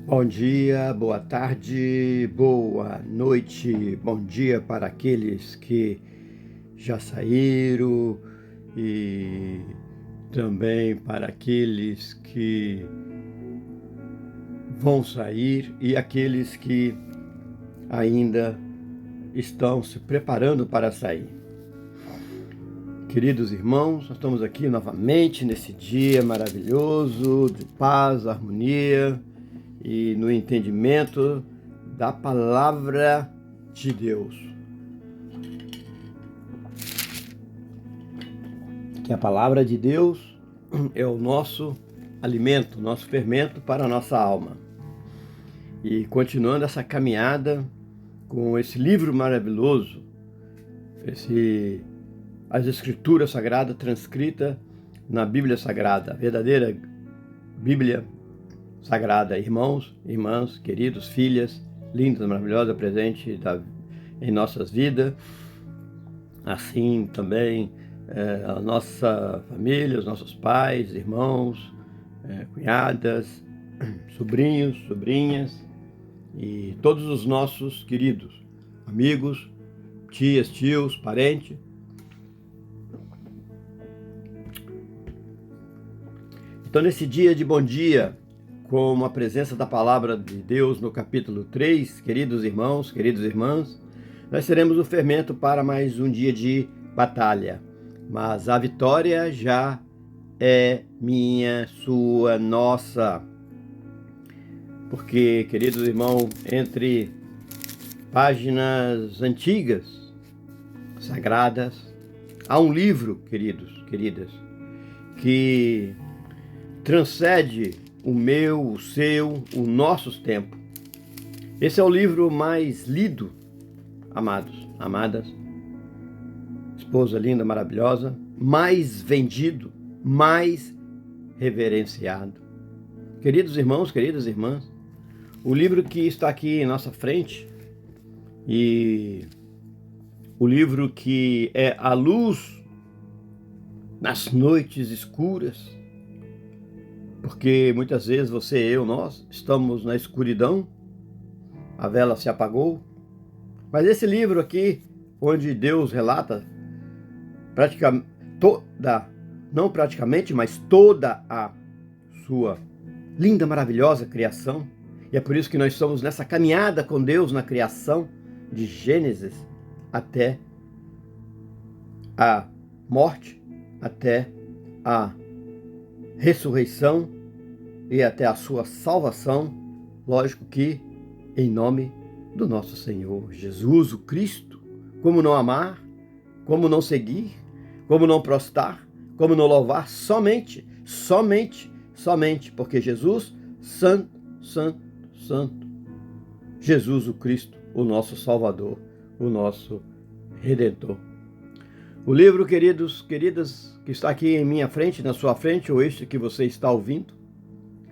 Bom dia, boa tarde, boa noite, bom dia para aqueles que já saíram e também para aqueles que vão sair e aqueles que ainda estão se preparando para sair. Queridos irmãos, nós estamos aqui novamente nesse dia maravilhoso de paz, harmonia e no entendimento da palavra de Deus. Que a palavra de Deus é o nosso alimento, nosso fermento para a nossa alma. E continuando essa caminhada com esse livro maravilhoso, as Escrituras Sagradas transcritas na Bíblia Sagrada, a verdadeira Bíblia Sagrada. Irmãos, irmãs, queridos, filhas, lindas, maravilhosas, presente em nossas vidas. Assim também a nossa família, os nossos pais, irmãos, cunhadas, sobrinhos, sobrinhas e todos os nossos queridos, amigos, tias, tios, parentes. Então, nesse dia de bom dia, com a presença da palavra de Deus no capítulo 3, queridos irmãos, queridas irmãs, nós teremos o fermento para mais um dia de batalha. Mas a vitória já é minha, sua, nossa. Porque, queridos irmãos, entre páginas antigas, sagradas, há um livro, queridos, queridas, que transcende o meu, o seu, o nosso tempo. Esse é o livro mais lido, amados, amadas, esposa linda, maravilhosa, mais vendido, mais reverenciado. Queridos irmãos, queridas irmãs, o livro que está aqui em nossa frente e o livro que é a luz nas noites escuras, porque muitas vezes você, eu, nós estamos na escuridão, a vela se apagou, mas esse livro aqui, onde Deus relata não praticamente, mas toda a sua linda, maravilhosa criação, e é por isso que nós estamos nessa caminhada com Deus na criação, de Gênesis até a morte, até a ressurreição e até a sua salvação, lógico que em nome do nosso Senhor Jesus, o Cristo. Como não amar, como não seguir, como não prostrar, como não louvar, somente, porque Jesus, santo, santo, santo, Jesus o Cristo, o nosso Salvador, o nosso Redentor. O livro, queridos, queridas, que está aqui em minha frente, na sua frente, ou este que você está ouvindo,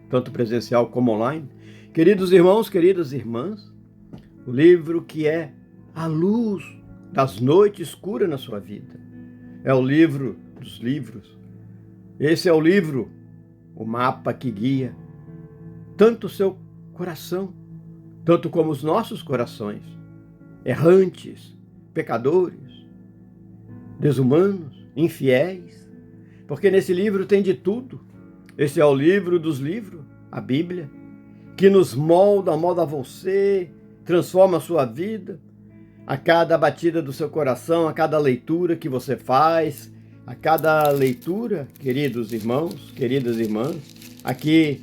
tanto presencial como online. Queridos irmãos, queridas irmãs, o livro que é a luz das noites escuras na sua vida. É o livro dos livros. Esse é o livro, o mapa que guia tanto o seu coração, tanto como os nossos corações, errantes, pecadores, desumanos, infiéis, porque nesse livro tem de tudo. Esse é o livro dos livros, a Bíblia, que nos molda você, transforma a sua vida, a cada batida do seu coração, a cada leitura que você faz, a cada leitura, queridos irmãos, queridas irmãs, aqui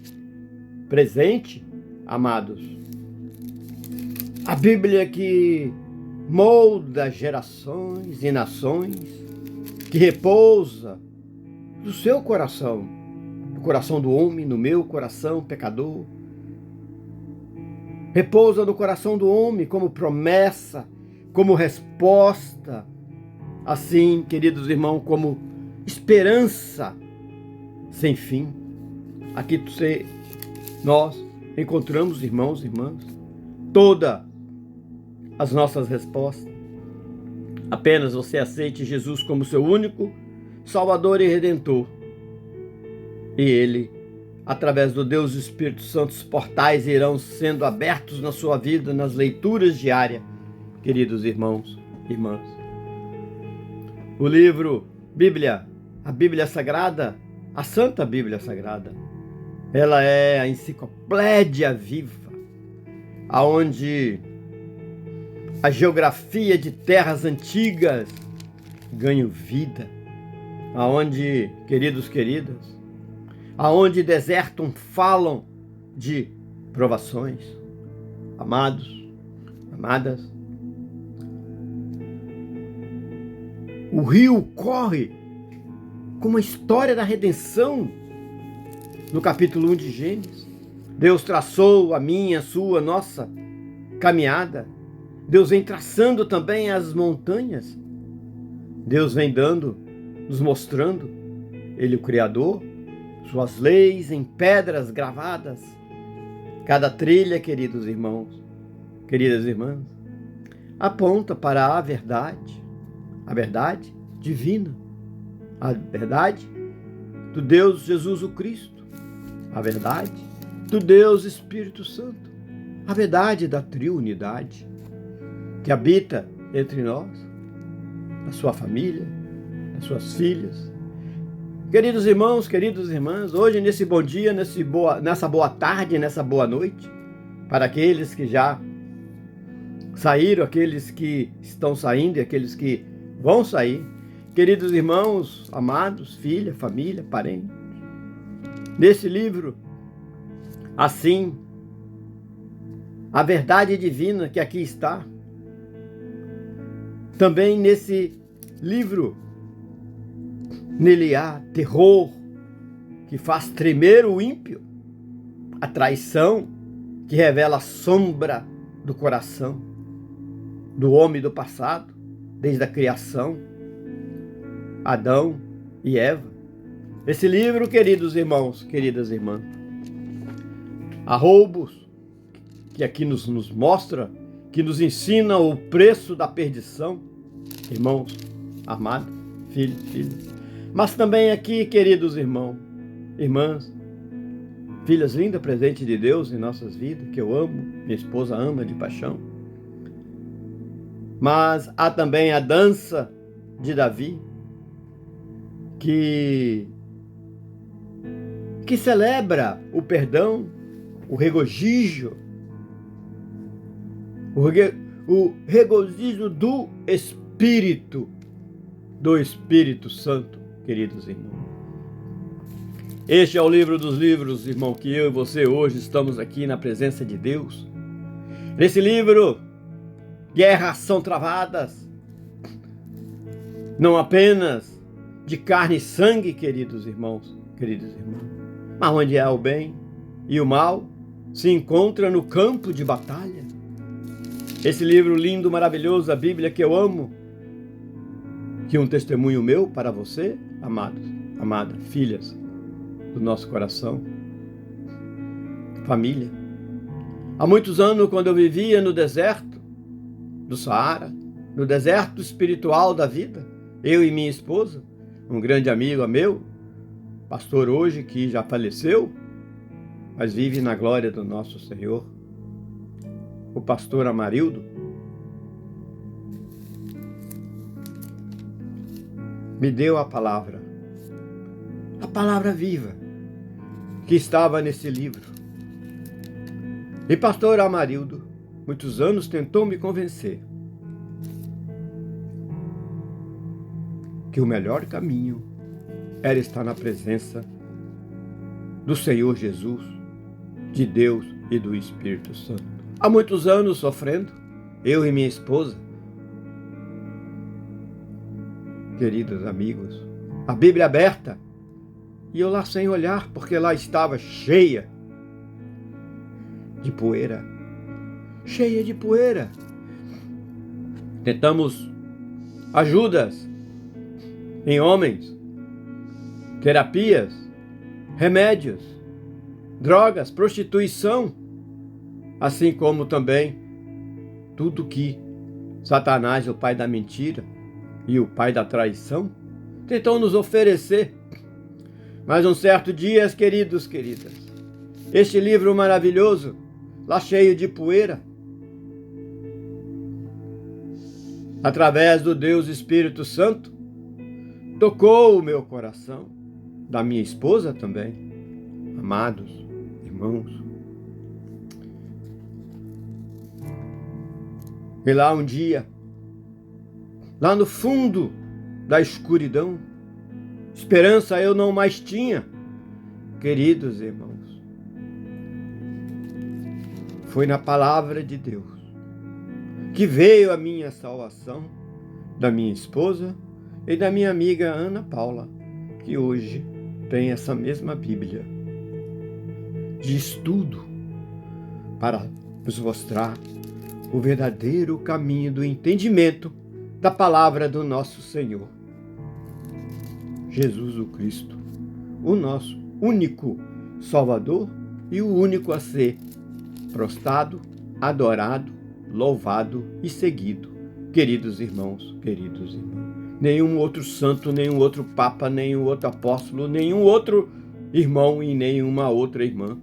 presente, amados. A Bíblia que molda gerações e nações, que repousa no seu coração, no coração do homem, no meu coração pecador. Repousa no coração do homem como promessa, como resposta, assim, queridos irmãos, como esperança sem fim. Aqui nós encontramos, irmãos e irmãs, todas as nossas respostas. Apenas você aceite Jesus como seu único Salvador e Redentor, e Ele através do Deus e Espírito Santo, os portais irão sendo abertos na sua vida, nas leituras diárias, queridos irmãos e irmãs. O livro Bíblia, a Bíblia Sagrada, a Santa Bíblia Sagrada, ela é a enciclopédia viva, aonde a geografia de terras antigas ganha vida, aonde, queridas, aonde desertam falam de provações. Amados, amadas, o rio corre como a história da redenção no capítulo 1 de Gênesis. Deus traçou a minha, a sua, a nossa caminhada. Deus vem traçando também as montanhas. Deus vem dando, nos mostrando, Ele o Criador, suas leis em pedras gravadas. Cada trilha, queridos irmãos, queridas irmãs, aponta para a verdade divina, a verdade do Deus Jesus o Cristo, a verdade do Deus Espírito Santo, a verdade da triunidade que habita entre nós, na sua família, nas suas filhas. Queridos irmãos, queridas irmãs, hoje nesse bom dia, nessa boa tarde, nessa boa noite, para aqueles que já saíram, aqueles que estão saindo e aqueles que vão sair, queridos irmãos, amados, filha, família, parentes, nesse livro, assim, a verdade divina que aqui está, também nesse livro, nele há terror que faz tremer o ímpio, a traição que revela a sombra do coração do homem do passado, desde a criação, Adão e Eva. Esse livro, queridos irmãos, queridas irmãs, há roubos que aqui nos mostra, que nos ensina o preço da perdição, irmãos, amados, filhos. Mas também aqui, queridos irmãos, irmãs, filhas lindas, presente de Deus em nossas vidas, que eu amo, minha esposa ama de paixão. Mas há também a dança de Davi, que celebra o perdão, o regozijo, o regozijo do Espírito Santo, queridos irmãos. Este é o livro dos livros, irmão, que eu e você hoje estamos aqui na presença de Deus. Nesse livro, guerras são travadas, não apenas de carne e sangue, queridos irmãos, mas onde há o bem e o mal se encontra no campo de batalha. Esse livro lindo, maravilhoso, a Bíblia que eu amo, que é um testemunho meu para você, amados, amadas, filhas do nosso coração, família. Há muitos anos, quando eu vivia no deserto do Saara, no deserto espiritual da vida, eu e minha esposa, um grande amigo meu, pastor hoje que já faleceu, mas vive na glória do nosso Senhor, o pastor Amarildo, me deu a palavra viva que estava nesse livro. E pastor Amarildo, muitos anos tentou me convencer que o melhor caminho era estar na presença do Senhor Jesus, de Deus e do Espírito Santo. Há muitos anos sofrendo, eu e minha esposa, queridos amigos, a Bíblia aberta, e eu lá sem olhar, porque lá estava cheia de poeira. Tentamos ajudas em homens, terapias, remédios, drogas, prostituição, assim como também tudo que Satanás, o pai da mentira e o pai da traição, tentou nos oferecer. Mas um certo dia, queridos, queridas, este livro maravilhoso, lá cheio de poeira, através do Deus Espírito Santo, tocou o meu coração, da minha esposa também. Amados irmãos, e lá um dia, lá no fundo da escuridão, esperança eu não mais tinha, queridos irmãos. Foi na palavra de Deus que veio a minha salvação, da minha esposa e da minha amiga Ana Paula, que hoje tem essa mesma Bíblia de estudo para nos mostrar o verdadeiro caminho do entendimento da palavra do nosso Senhor Jesus o Cristo, o nosso único Salvador e o único a ser prostrado, adorado, louvado e seguido. Queridos irmãos, nenhum outro santo, nenhum outro papa, nenhum outro apóstolo, nenhum outro irmão e nenhuma outra irmã,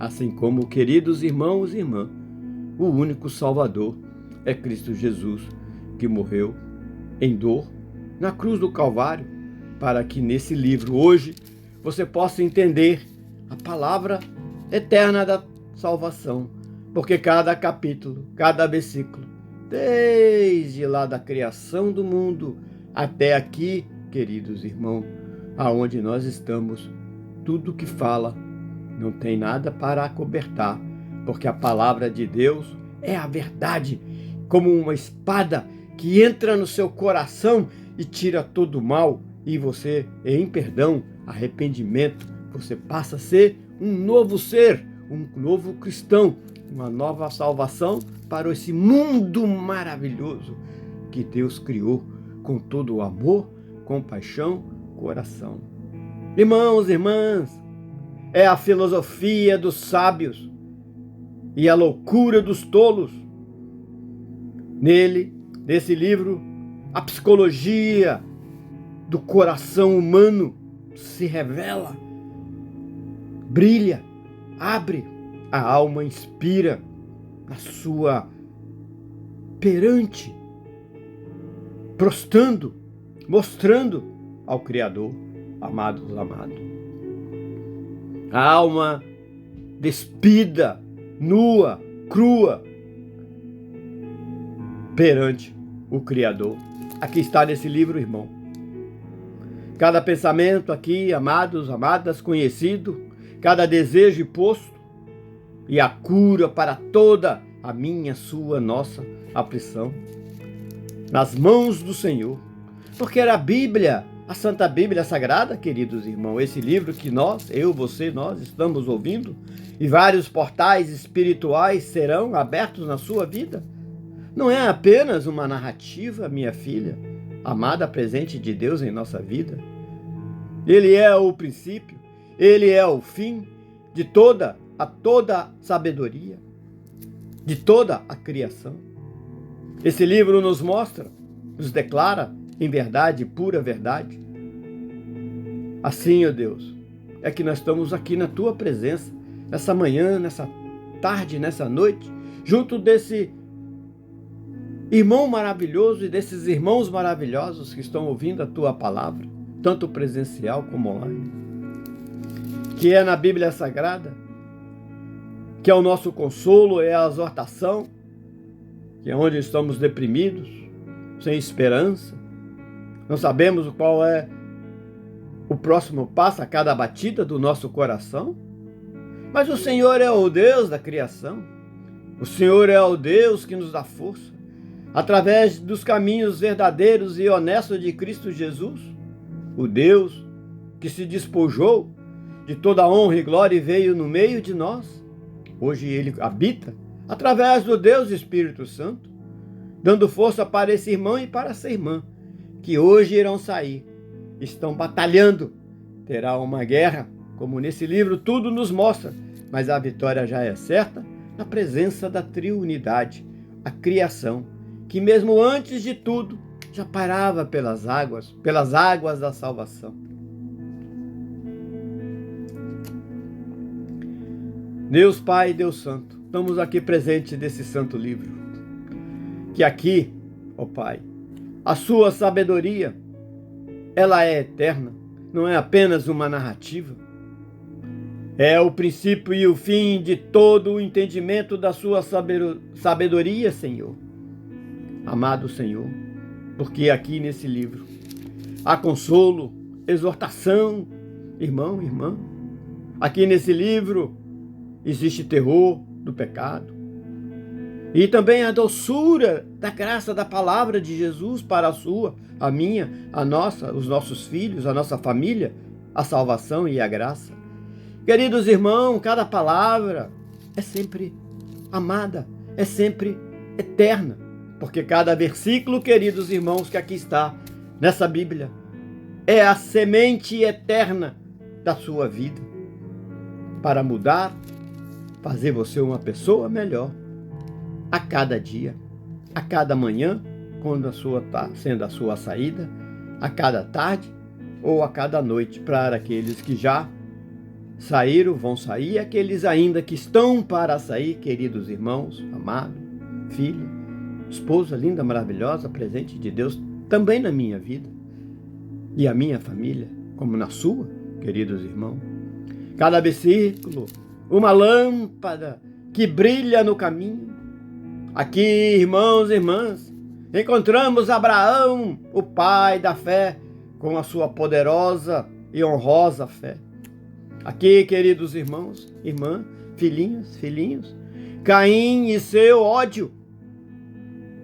assim como, queridos irmãos e irmãs, o único Salvador é Cristo Jesus, que morreu em dor na cruz do Calvário, para que nesse livro hoje você possa entender a palavra eterna da salvação, porque cada capítulo, cada versículo, desde lá da criação do mundo até aqui, queridos irmãos, aonde nós estamos, tudo que fala não tem nada para acobertar, porque a palavra de Deus é a verdade, como uma espada que entra no seu coração e tira todo o mal, e você, em perdão, arrependimento, você passa a ser um novo ser, um novo cristão, uma nova salvação para esse mundo maravilhoso que Deus criou com todo o amor, compaixão, coração. Irmãos, irmãs, é a filosofia dos sábios e a loucura dos tolos. Nesse livro, a psicologia do coração humano se revela, brilha, abre, a alma inspira na sua perante, prostrando, mostrando ao Criador, amados. A alma despida, nua, crua, perante o Criador. Aqui está nesse livro, irmão. Cada pensamento aqui, amados, amadas, conhecido, cada desejo posto, e a cura para toda a minha, sua, nossa aflição, nas mãos do Senhor. Porque era a Bíblia, a Santa Bíblia Sagrada, queridos irmãos, esse livro que nós, eu, você, nós estamos ouvindo, e vários portais espirituais serão abertos na sua vida. Não é apenas uma narrativa, minha filha, amada, presente de Deus em nossa vida. Ele é o princípio, ele é o fim de toda sabedoria, de toda a criação. Esse livro nos mostra, nos declara em verdade, pura verdade. Assim, ó Deus, é que nós estamos aqui na tua presença, nessa manhã, nessa tarde, nessa noite, junto desse irmão maravilhoso e desses irmãos maravilhosos que estão ouvindo a tua palavra, tanto presencial como online, que é na Bíblia Sagrada, que é o nosso consolo, é a exortação, que é onde estamos deprimidos, sem esperança, não sabemos qual é o próximo passo a cada batida do nosso coração, mas o Senhor é o Deus da criação, o Senhor é o Deus que nos dá força, através dos caminhos verdadeiros e honestos de Cristo Jesus, o Deus que se despojou de toda honra e glória e veio no meio de nós. Hoje Ele habita através do Deus Espírito Santo, dando força para esse irmão e para essa irmã, que hoje irão sair, estão batalhando. Terá uma guerra, como nesse livro tudo nos mostra, mas a vitória já é certa na presença da triunidade, a criação, que mesmo antes de tudo, já parava pelas águas da salvação. Deus Pai, Deus Santo, estamos aqui presentes desse santo livro. Que aqui, ó Pai, a sua sabedoria, ela é eterna, não é apenas uma narrativa. É o princípio e o fim de todo o entendimento da sua sabedoria, Senhor. Amado Senhor, porque aqui nesse livro há consolo, exortação, irmão, irmã. Aqui nesse livro existe terror do pecado e também a doçura da graça da palavra de Jesus para a sua, a minha, a nossa, os nossos filhos, a nossa família, a salvação e a graça. Queridos irmãos, cada palavra é sempre amada, é sempre eterna, porque cada versículo, queridos irmãos, que aqui está nessa Bíblia, é a semente eterna da sua vida, para mudar, fazer você uma pessoa melhor, a cada dia, a cada manhã, quando está sendo a sua saída, a cada tarde ou a cada noite, para aqueles que já saíram, vão sair, aqueles ainda que estão para sair, queridos irmãos, amado, filho, esposa linda, maravilhosa, presente de Deus, também na minha vida e a minha família, como na sua, queridos irmãos. Cada versículo, uma lâmpada que brilha no caminho. Aqui, irmãos e irmãs, encontramos Abraão, o pai da fé, com a sua poderosa e honrosa fé. Aqui, queridos irmãos, irmãs, filhinhos, Caim e seu ódio.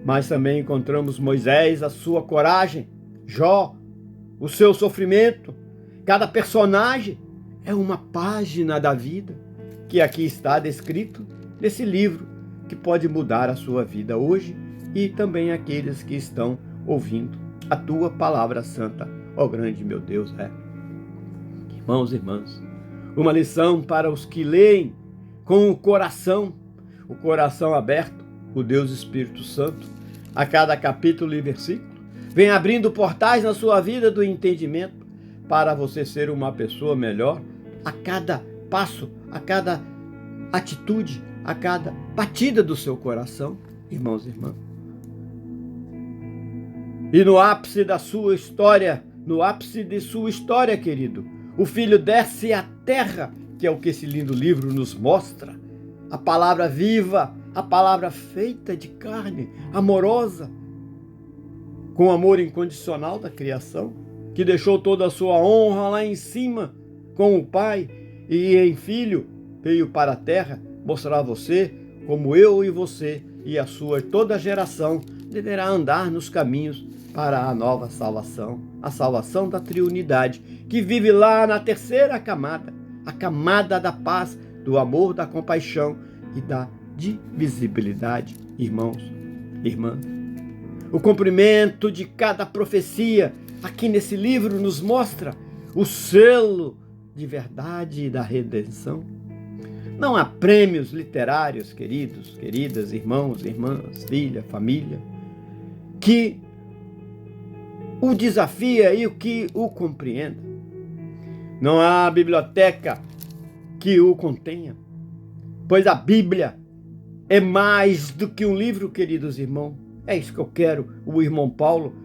Mas também encontramos Moisés, a sua coragem, Jó, o seu sofrimento. Cada personagem é uma página da vida que aqui está descrito nesse livro, que pode mudar a sua vida hoje e também aqueles que estão ouvindo a tua palavra santa, ó grande meu Deus é. Irmãos e irmãs, uma lição para os que leem com o coração aberto, o Deus Espírito Santo, a cada capítulo e versículo, vem abrindo portais na sua vida do entendimento para você ser uma pessoa melhor a cada passo, a cada atitude, a cada batida do seu coração, irmãos e irmãs. E no ápice da sua história, no ápice de sua história, querido, o Filho desce à terra, que é o que esse lindo livro nos mostra. A palavra viva, a palavra feita de carne, amorosa, com amor incondicional da criação, que deixou toda a sua honra lá em cima com o Pai e em Filho veio para a terra mostrar a você como eu e você e a sua toda a geração deverá andar nos caminhos para a nova salvação, a salvação da triunidade, que vive lá na terceira camada, a camada da paz, do amor, da compaixão e da divisibilidade, irmãos, irmãs. O cumprimento de cada profecia aqui nesse livro nos mostra o selo de verdade da redenção. Não há prêmios literários, queridos, queridas, irmãos, irmãs, filha, família, que o desafia e o que o compreenda. Não há biblioteca que o contenha, pois a Bíblia é mais do que um livro, queridos irmãos. É isso que eu quero, o irmão Paulo,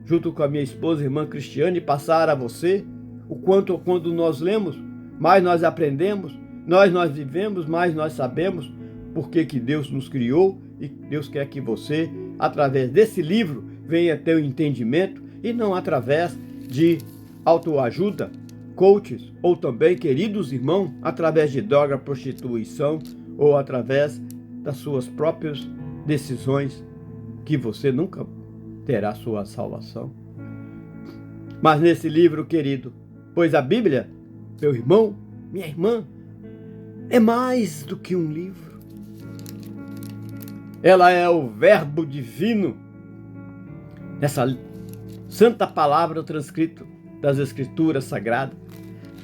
junto com a minha esposa, a irmã Cristiane, passar a você o quanto quando nós lemos, mais nós aprendemos, nós vivemos, mais nós sabemos porque que Deus nos criou e Deus quer que você, através desse livro, venha ter o entendimento e não através de autoajuda, coaches ou também, queridos irmãos, através de droga, prostituição ou através das suas próprias decisões que você nunca terá sua salvação. Mas nesse livro, querido, pois a Bíblia, meu irmão, minha irmã, é mais do que um livro. Ela é o verbo divino, essa santa palavra transcrita das Escrituras Sagradas,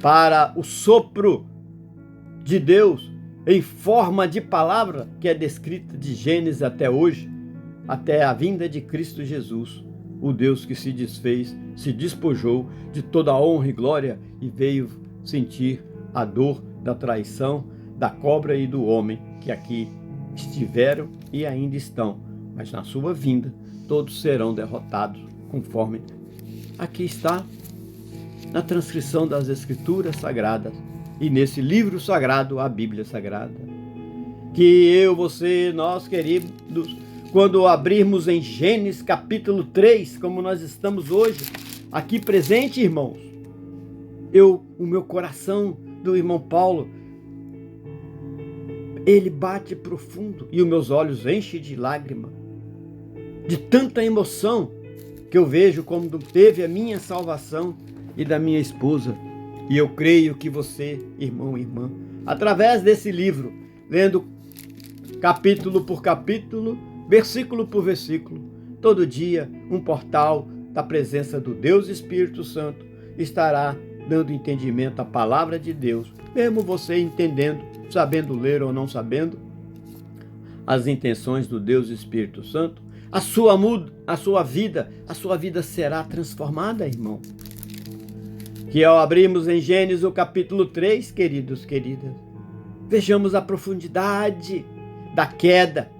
para o sopro de Deus em forma de palavra que é descrita de Gênesis até hoje, até a vinda de Cristo Jesus, o Deus que se desfez, se despojou de toda a honra e glória e veio sentir a dor da traição, da cobra e do homem que aqui estiveram e ainda estão, mas na sua vinda todos serão derrotados, conforme aqui está na transcrição das Escrituras Sagradas e nesse livro sagrado, a Bíblia Sagrada, que eu, você, nós queridos, quando abrirmos em Gênesis capítulo 3, como nós estamos hoje aqui presente, irmãos, o meu coração do irmão Paulo, ele bate profundo e os meus olhos enchem de lágrima, de tanta emoção que eu vejo como teve a minha salvação e da minha esposa. E eu creio que você, irmão e irmã, através desse livro, lendo capítulo por capítulo, versículo por versículo, todo dia um portal da presença do Deus Espírito Santo estará dando entendimento à palavra de Deus, mesmo você entendendo, sabendo ler ou não sabendo as intenções do Deus Espírito Santo, a sua vida será transformada, irmão. Que ao abrirmos em Gênesis o capítulo 3, queridos, queridas, vejamos a profundidade da queda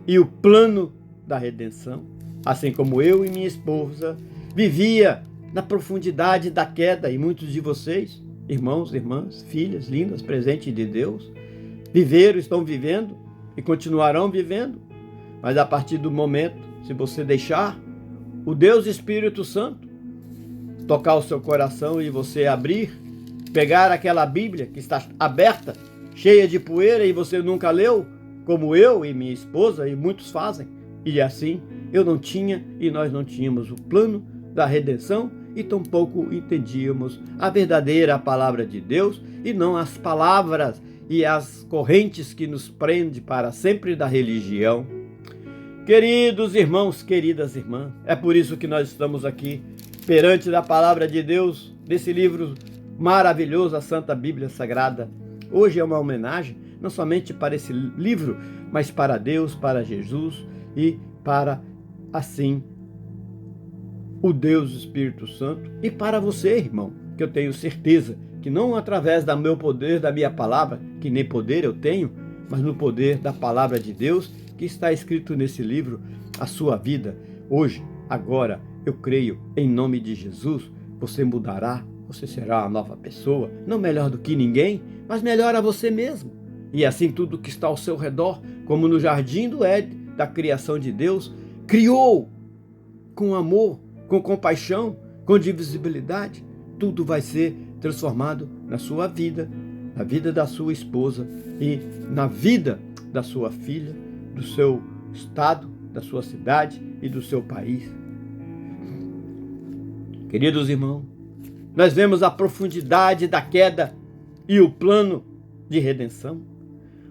e o plano da redenção, assim como eu e minha esposa vivia na profundidade da queda, e muitos de vocês, irmãos, irmãs, filhas lindas, presentes de Deus, viveram, estão vivendo e continuarão vivendo, mas a partir do momento, se você deixar o Deus Espírito Santo tocar o seu coração e você abrir, pegar aquela Bíblia que está aberta, cheia de poeira e você nunca leu, como eu e minha esposa e muitos fazem, e assim eu não tinha e nós não tínhamos o plano da redenção e tampouco entendíamos a verdadeira palavra de Deus e não as palavras e as correntes que nos prendem para sempre da religião. Queridos irmãos, queridas irmãs, é por isso que nós estamos aqui perante da palavra de Deus, desse livro maravilhoso, a Santa Bíblia Sagrada. Hoje é uma homenagem, não somente para esse livro, mas para Deus, para Jesus e para, assim, o Deus Espírito Santo e para você, irmão, que eu tenho certeza que não através do meu poder, da minha palavra, que nem poder eu tenho, mas no poder da palavra de Deus, que está escrito nesse livro, a sua vida, hoje, agora, eu creio, em nome de Jesus, você mudará, você será uma nova pessoa, não melhor do que ninguém, mas melhor a você mesmo. E assim tudo que está ao seu redor, como no jardim do Éden, da criação de Deus, criou com amor, com compaixão, com divisibilidade, tudo vai ser transformado na sua vida, na vida da sua esposa e na vida da sua filha, do seu estado, da sua cidade e do seu país. Queridos irmãos, nós vemos a profundidade da queda e o plano de redenção.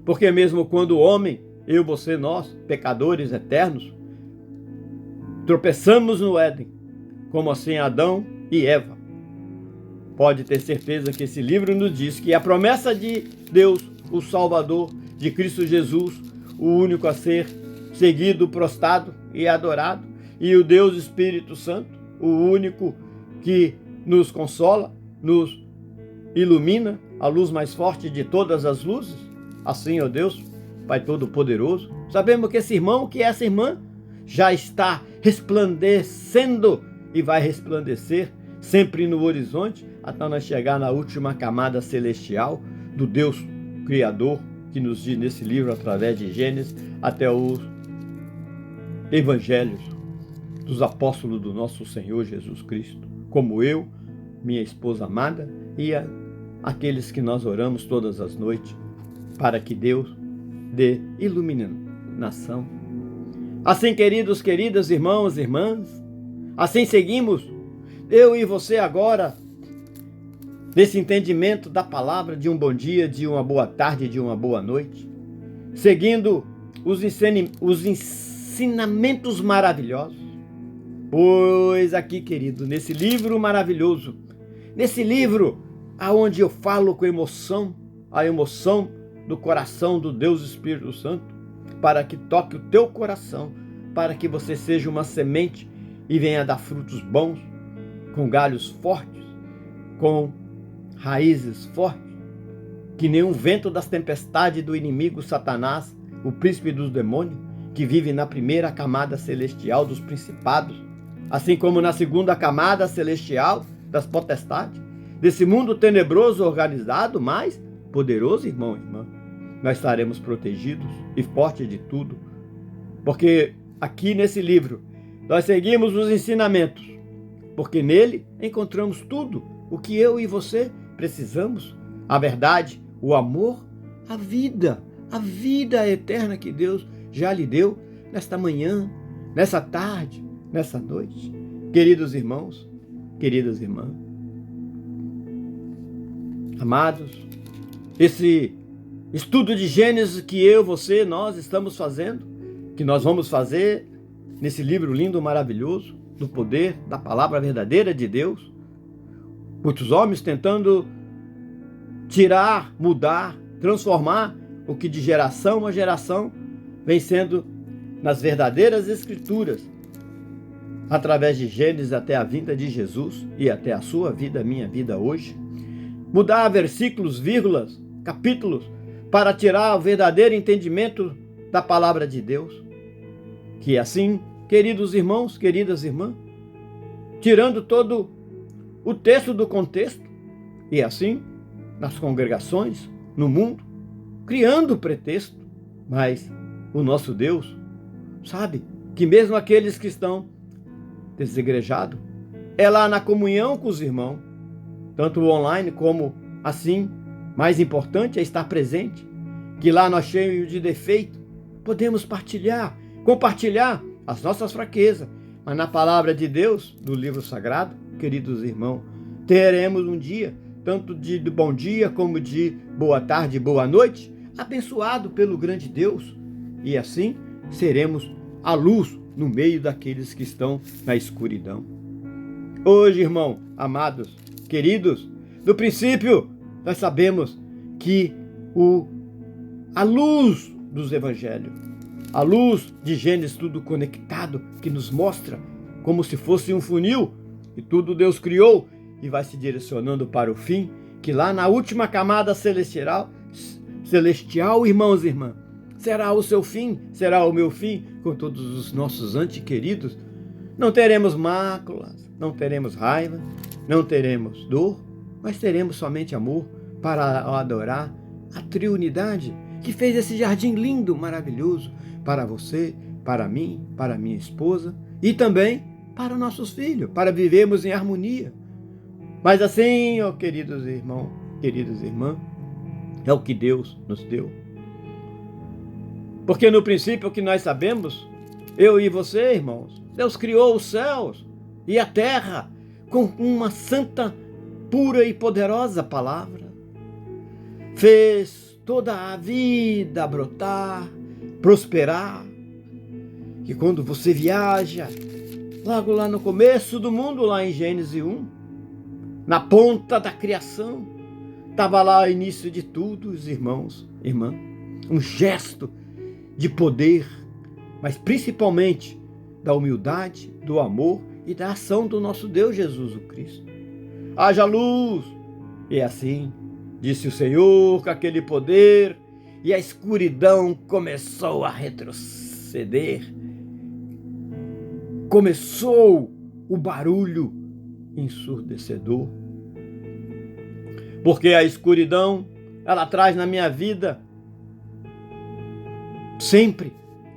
Porque mesmo quando o homem, eu, você, nós, pecadores eternos, tropeçamos no Éden, como assim Adão e Eva, pode ter certeza que esse livro nos diz que a promessa de Deus, o Salvador, de Cristo Jesus, o único a ser seguido, prostrado e adorado, e o Deus Espírito Santo, o único que nos consola, nos ilumina, a luz mais forte de todas as luzes. Assim, ó Deus, Pai Todo-Poderoso, sabemos que esse irmão, que essa irmã, já está resplandecendo e vai resplandecer sempre no horizonte, até nós chegar na última camada celestial do Deus Criador, que nos diz nesse livro, através de Gênesis, até os evangelhos dos apóstolos do nosso Senhor Jesus Cristo, como eu, minha esposa amada e aqueles que nós oramos todas as noites, para que Deus dê iluminação. Assim, queridos, queridas, irmãos e irmãs, assim seguimos, eu e você agora, nesse entendimento da palavra de um bom dia, de uma boa tarde, de uma boa noite, seguindo os ensinamentos maravilhosos. Pois aqui, querido, nesse livro maravilhoso, nesse livro aonde eu falo com emoção, a emoção do coração do Deus Espírito Santo, para que toque o teu coração, para que você seja uma semente e venha dar frutos bons, com galhos fortes, com raízes fortes, que nem um vento das tempestades do inimigo Satanás, o príncipe dos demônios, que vive na primeira camada celestial dos principados, assim como na segunda camada celestial das potestades, desse mundo tenebroso organizado, mas poderoso, irmão e irmã. Nós estaremos protegidos e fortes de tudo, porque aqui nesse livro nós seguimos os ensinamentos, porque nele encontramos tudo o que eu e você precisamos, a verdade, o amor, a vida eterna que Deus já lhe deu nesta manhã, nessa tarde, nessa noite. Queridos irmãos, queridas irmãs, amados, esse estudo de Gênesis que eu, você, nós estamos fazendo, que nós vamos fazer nesse livro lindo, maravilhoso, do poder da palavra verdadeira de Deus, muitos homens tentando tirar, mudar, transformar o que de geração a geração vem sendo nas verdadeiras escrituras, através de Gênesis até a vinda de Jesus e até a sua vida, a minha vida hoje. Mudar versículos, vírgulas, capítulos, para tirar o verdadeiro entendimento da palavra de Deus. Que assim, queridos irmãos, queridas irmãs, tirando todo o texto do contexto, e assim, nas congregações, no mundo, criando pretexto, mas o nosso Deus sabe que mesmo aqueles que estão desigrejados, é lá na comunhão com os irmãos, tanto online como assim, mais importante é estar presente, que lá nós cheios de defeito, podemos compartilhar as nossas fraquezas, mas na palavra de Deus, do livro sagrado, queridos irmãos, teremos um dia, tanto de bom dia como de boa tarde, boa noite, abençoado pelo grande Deus, e assim seremos a luz no meio daqueles que estão na escuridão. Hoje, irmão, amados, queridos, no princípio, nós sabemos que a luz dos evangelhos, a luz de Gênesis, tudo conectado, que nos mostra como se fosse um funil, e tudo Deus criou e vai se direcionando para o fim, que lá na última camada celestial, irmãos e irmãs, será o seu fim, será o meu fim, com todos os nossos antequeridos. Não teremos máculas, não teremos raiva, não teremos dor, mas teremos somente amor para adorar a triunidade que fez esse jardim lindo, maravilhoso, para você, para mim, para minha esposa e também para nossos filhos, para vivermos em harmonia. Mas assim, ó, queridos irmãos, queridas irmãs, é o que Deus nos deu. Porque no princípio que nós sabemos, eu e você, irmãos, Deus criou os céus e a terra com uma santa, pura e poderosa palavra. Fez toda a vida brotar, prosperar. Que quando você viaja, logo lá no começo do mundo, lá em Gênesis 1, na ponta da criação, estava lá o início de tudo, os irmãos, irmã, um gesto de poder, mas principalmente da humildade, do amor e da ação do nosso Deus Jesus o Cristo. Haja luz! E assim, disse o Senhor com aquele poder, e a escuridão começou a retroceder. Começou o barulho ensurdecedor. Porque a escuridão, ela traz na minha vida, sempre,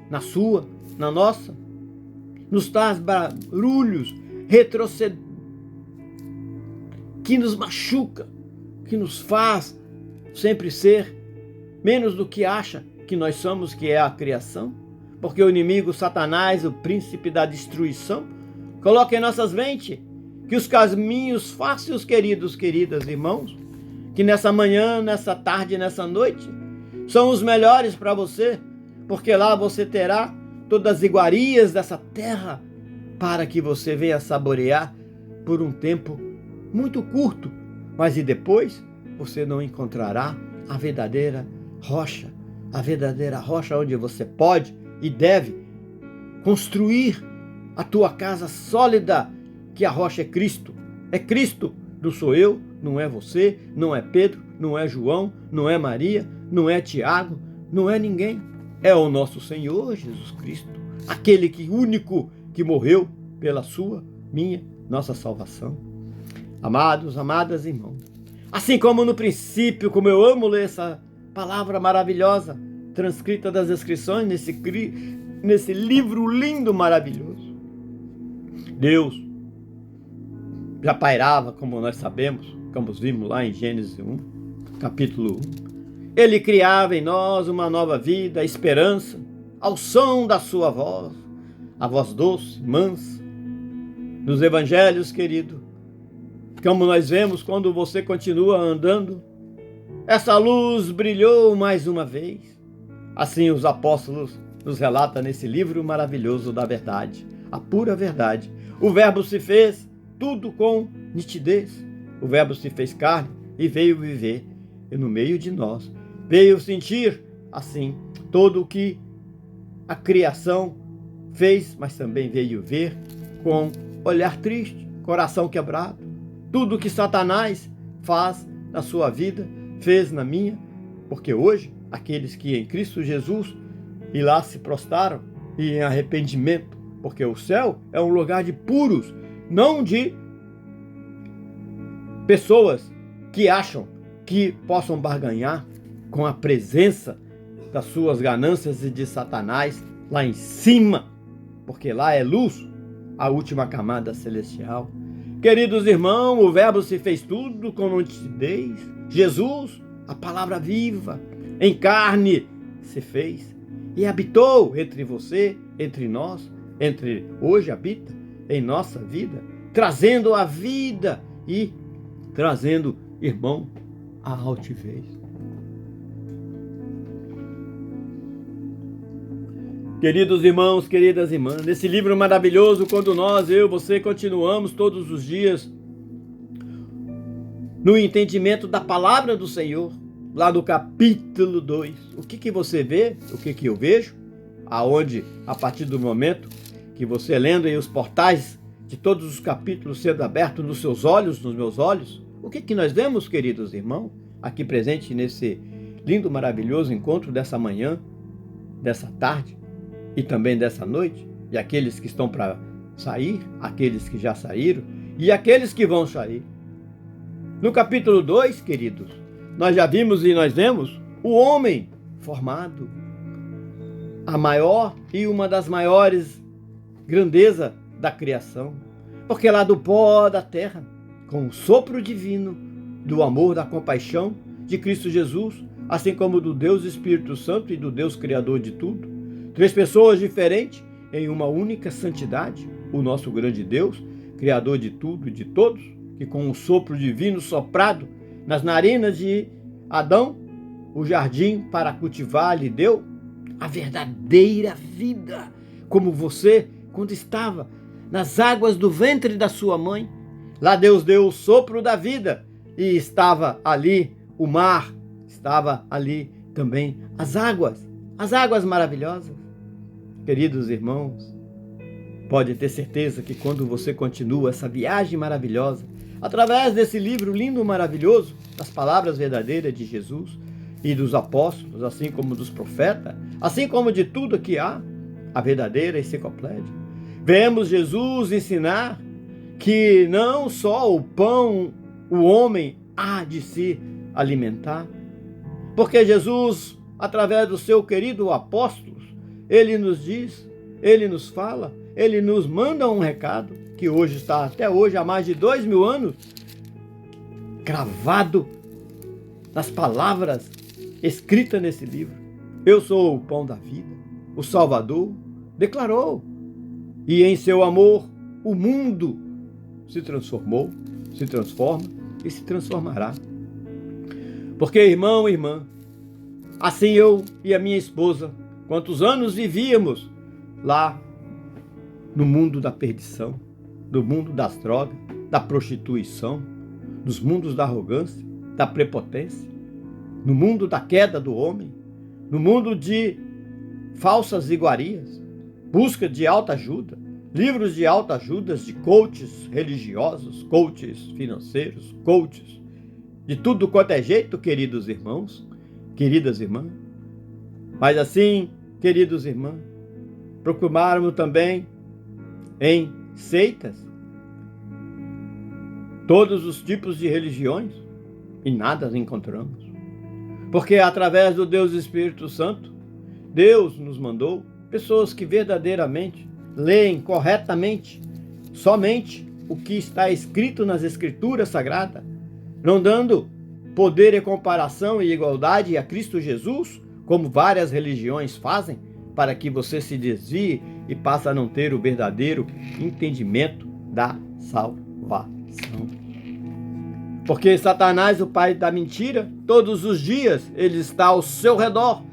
na sua, na nossa, nos traz barulhos, retroceder, que nos machuca, que nos faz sempre ser menos do que acha que nós somos, que é a criação. Porque o inimigo Satanás, o príncipe da destruição, coloca em nossas mentes que os caminhos fáceis, queridos, queridas irmãos, que nessa manhã, nessa tarde, nessa noite, são os melhores para você, porque lá você terá todas as iguarias dessa terra para que você venha saborear por um tempo muito curto, mas e depois você não encontrará a verdadeira rocha onde você pode e deve construir a tua casa sólida, que a rocha é Cristo. É Cristo, não sou eu, não é você, não é Pedro, não é João, não é Maria, não é Tiago, não é ninguém. É o nosso Senhor Jesus Cristo, aquele único que morreu pela sua, minha, nossa salvação. Amados, amadas irmãos, assim como no princípio, como eu amo ler essa palavra maravilhosa, transcrita das inscrições nesse livro lindo, maravilhoso, Deus já pairava, como nós sabemos, como vimos lá em Gênesis 1, capítulo 1. Ele criava em nós uma nova vida, esperança, ao som da sua voz, a voz doce, mansa. Nos evangelhos, querido, como nós vemos quando você continua andando, essa luz brilhou mais uma vez. Assim os apóstolos nos relatam nesse livro maravilhoso da verdade, a pura verdade. O Verbo se fez tudo com nitidez. O Verbo se fez carne e veio viver e no meio de nós. Veio sentir, assim, todo o que a criação fez, mas também veio ver com olhar triste, coração quebrado. Tudo que Satanás faz na sua vida, fez na minha, porque hoje, aqueles que em Cristo Jesus e lá se prostraram e em arrependimento, porque o céu é um lugar de puros, não de pessoas que acham que possam barganhar com a presença das suas ganâncias e de Satanás lá em cima, porque lá é luz, a última camada celestial. Queridos irmãos, o Verbo se fez tudo com nitidez. Jesus, a palavra viva, em carne se fez e habitou entre você, entre nós, hoje habita em nossa vida, trazendo a vida e trazendo, irmão, a altivez. Queridos irmãos, queridas irmãs, nesse livro maravilhoso, quando nós, eu, você, continuamos todos os dias no entendimento da palavra do Senhor, lá no capítulo 2, o que você vê, o que eu vejo, aonde, a partir do momento que você lendo aí os portais de todos os capítulos sendo abertos nos seus olhos, nos meus olhos, o que nós vemos, queridos irmãos, aqui presente nesse lindo, maravilhoso encontro dessa manhã, dessa tarde, e também dessa noite, e aqueles que estão para sair, aqueles que já saíram, e aqueles que vão sair. No capítulo 2, queridos, nós já vimos e nós vemos o homem formado, a maior e uma das maiores grandezas da criação, porque lá do pó da terra, com o sopro divino do amor, da compaixão de Cristo Jesus, assim como do Deus Espírito Santo e do Deus Criador de tudo, 3 pessoas diferentes em uma única santidade, o nosso grande Deus, Criador de tudo e de todos, que com o sopro divino soprado nas narinas de Adão, o jardim para cultivar lhe deu a verdadeira vida, como você, quando estava nas águas do ventre da sua mãe. Lá Deus deu o sopro da vida e estava ali o mar, estava ali também as águas maravilhosas. Queridos irmãos, pode ter certeza que quando você continua essa viagem maravilhosa, através desse livro lindo e maravilhoso, das palavras verdadeiras de Jesus e dos apóstolos, assim como dos profetas, assim como de tudo que há, a verdadeira enciclopédia, vemos Jesus ensinar que não só o pão o homem há de se alimentar, porque Jesus, através do seu querido apóstolo, ele nos diz, ele nos fala, ele nos manda um recado que hoje está, até hoje, há mais de 2000 anos, cravado nas palavras escritas nesse livro. Eu sou o pão da vida, o Salvador declarou, e em seu amor o mundo se transformou, se transforma e se transformará. Porque, irmão e irmã, assim eu e a minha esposa, quantos anos vivíamos lá no mundo da perdição, do mundo das drogas, da prostituição, dos mundos da arrogância, da prepotência, no mundo da queda do homem, no mundo de falsas iguarias, busca de autoajuda, livros de autoajuda de coaches religiosos, coaches financeiros, coaches de tudo quanto é jeito, queridos irmãos, queridas irmãs. Mas assim, queridos irmãos, procurarmos também em seitas, todos os tipos de religiões, e nada encontramos. Porque através do Deus Espírito Santo, Deus nos mandou pessoas que verdadeiramente leem corretamente somente o que está escrito nas Escrituras Sagradas, não dando poder e comparação e igualdade a Cristo Jesus, como várias religiões fazem, para que você se desvie e passe a não ter o verdadeiro entendimento da salvação. Porque Satanás, o pai da mentira, todos os dias ele está ao seu redor,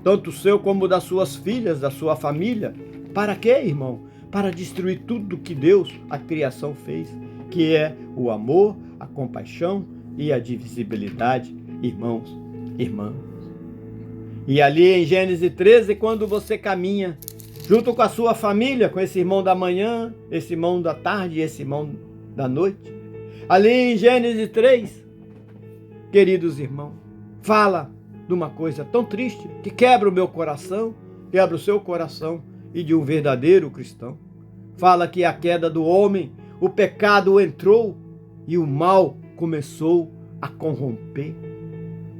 tanto o seu como das suas filhas, da sua família. Para quê, irmão? Para destruir tudo que Deus, a criação, fez, que é o amor, a compaixão e a divisibilidade, irmãos, irmãs. E ali em Gênesis 13, quando você caminha junto com a sua família, com esse irmão da manhã, esse irmão da tarde e esse irmão da noite, ali em Gênesis 3, queridos irmãos, fala de uma coisa tão triste que quebra o meu coração, quebra o seu coração e de um verdadeiro cristão. Fala que a queda do homem, o pecado entrou e o mal começou a corromper.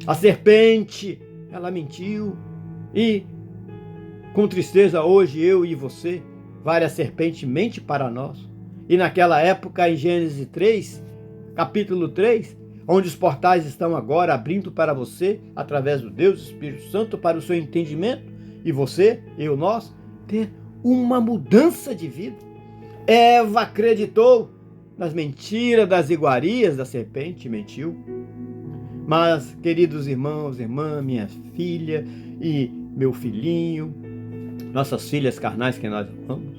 A serpente, ela mentiu e, com tristeza, hoje eu e você, várias serpentes mentem para nós. E naquela época, em Gênesis 3, capítulo 3, onde os portais estão agora abrindo para você, através do Deus Espírito Santo, para o seu entendimento, e você, eu, nós, ter uma mudança de vida. Eva acreditou nas mentiras, das iguarias da serpente, mentiu. Mas, queridos irmãos, irmã, minha filha e meu filhinho, nossas filhas carnais que nós amamos,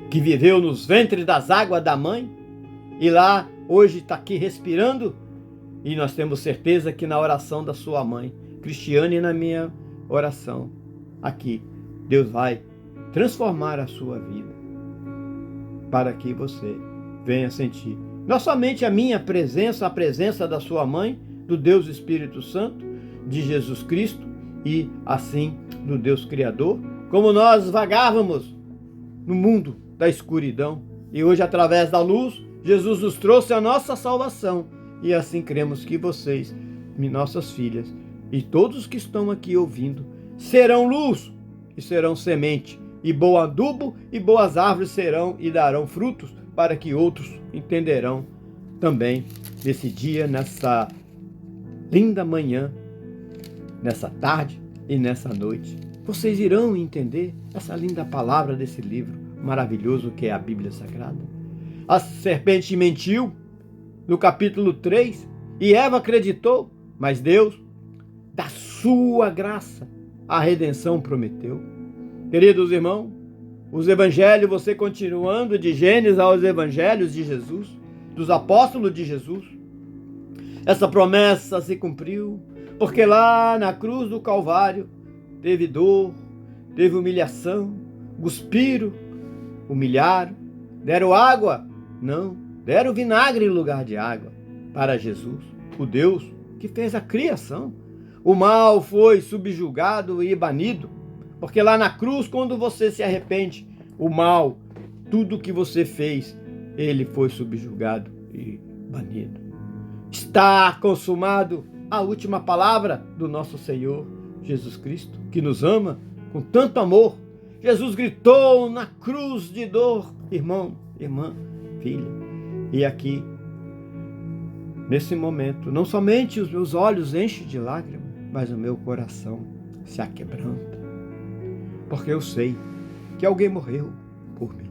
que viveu nos ventres das águas da mãe, e lá hoje está aqui respirando, e nós temos certeza que na oração da sua mãe, Cristiane, e na minha oração aqui, Deus vai transformar a sua vida, para que você venha sentir, não somente a minha presença, a presença da sua mãe, do Deus Espírito Santo, de Jesus Cristo, e assim do Deus Criador, como nós vagávamos no mundo da escuridão, e hoje através da luz, Jesus nos trouxe a nossa salvação, e assim cremos que vocês, nossas filhas, e todos que estão aqui ouvindo, serão luz e serão semente, e bom adubo e boas árvores serão e darão frutos, para que outros entenderão também nesse dia, nessa linda manhã, nessa tarde e nessa noite. Vocês irão entender essa linda palavra desse livro maravilhoso que é a Bíblia Sagrada. A serpente mentiu no capítulo 3 e Eva acreditou, mas Deus, da sua graça, a redenção prometeu. Queridos irmãos, os evangelhos, você continuando de Gênesis aos evangelhos de Jesus, dos apóstolos de Jesus, essa promessa se cumpriu, porque lá na cruz do Calvário teve dor, teve humilhação, cuspiram, humilharam, deram água, não, deram vinagre em lugar de água para Jesus, o Deus que fez a criação. O mal foi subjugado e banido, porque lá na cruz, quando você se arrepende, o mal, tudo que você fez, ele foi subjugado e banido. Está consumado, a última palavra do nosso Senhor Jesus Cristo, que nos ama com tanto amor. Jesus gritou na cruz de dor, irmão, irmã, filha. E aqui, nesse momento, não somente os meus olhos enchem de lágrimas, mas o meu coração se aquebranta, porque eu sei que alguém morreu por mim.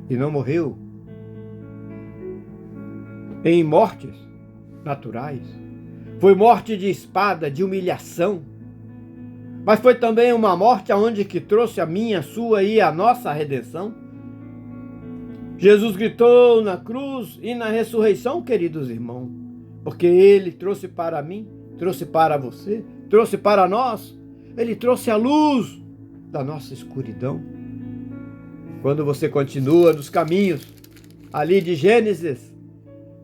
E não morreu em mortes naturais. Foi morte de espada, de humilhação. Mas foi também uma morte aonde que trouxe a minha, a sua e a nossa redenção. Jesus gritou na cruz e na ressurreição, queridos irmãos, porque Ele trouxe para mim, trouxe para você, trouxe para nós. Ele trouxe a luz da nossa escuridão. Quando você continua nos caminhos ali de Gênesis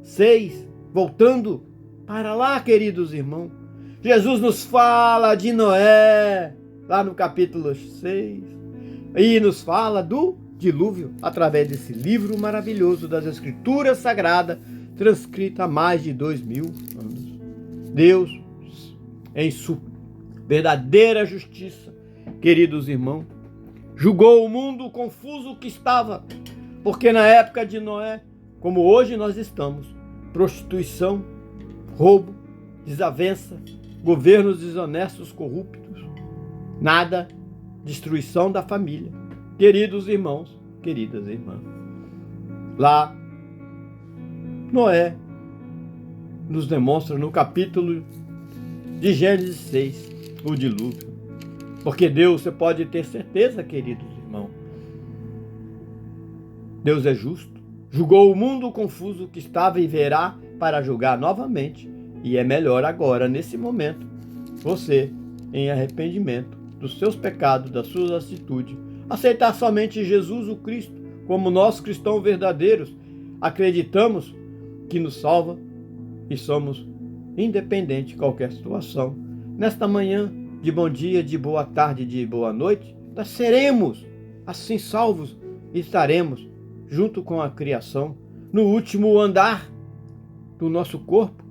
6, voltando para lá, queridos irmãos, Jesus nos fala de Noé, lá no capítulo 6, e nos fala do dilúvio, através desse livro maravilhoso das Escrituras Sagradas, transcrita há mais de 2000 anos. Deus, em sua verdadeira justiça, queridos irmãos, julgou o mundo confuso que estava, porque na época de Noé, como hoje nós estamos, prostituição, roubo, desavença, governos desonestos, corruptos, nada, destruição da família. Queridos irmãos, queridas irmãs, lá Noé nos demonstra no capítulo de Gênesis 6 o dilúvio. Porque Deus, você pode ter certeza, queridos irmãos, Deus é justo, julgou o mundo confuso que estava e verá para julgar novamente. E é melhor agora, nesse momento, você, em arrependimento dos seus pecados, das suas atitudes, aceitar somente Jesus o Cristo como nós cristãos verdadeiros, acreditamos que nos salva e somos independentes de qualquer situação. Nesta manhã, de bom dia, de boa tarde, de boa noite, nós seremos assim salvos e estaremos junto com a criação no último andar do nosso corpo,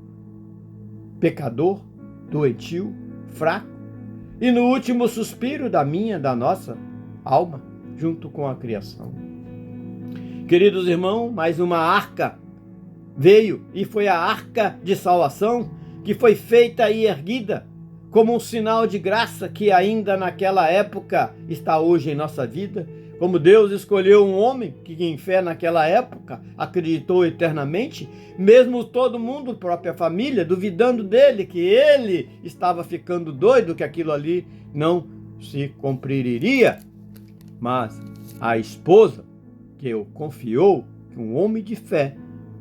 pecador, doentio, fraco, e no último suspiro da nossa alma, junto com a criação. Queridos irmãos, mais uma arca veio, e foi a arca de salvação que foi feita e erguida como um sinal de graça que ainda naquela época está hoje em nossa vida. Como Deus escolheu um homem que em fé naquela época acreditou eternamente, mesmo todo mundo, própria família, duvidando dele, que ele estava ficando doido, que aquilo ali não se cumpriria. Mas a esposa que o confiou, um homem de fé,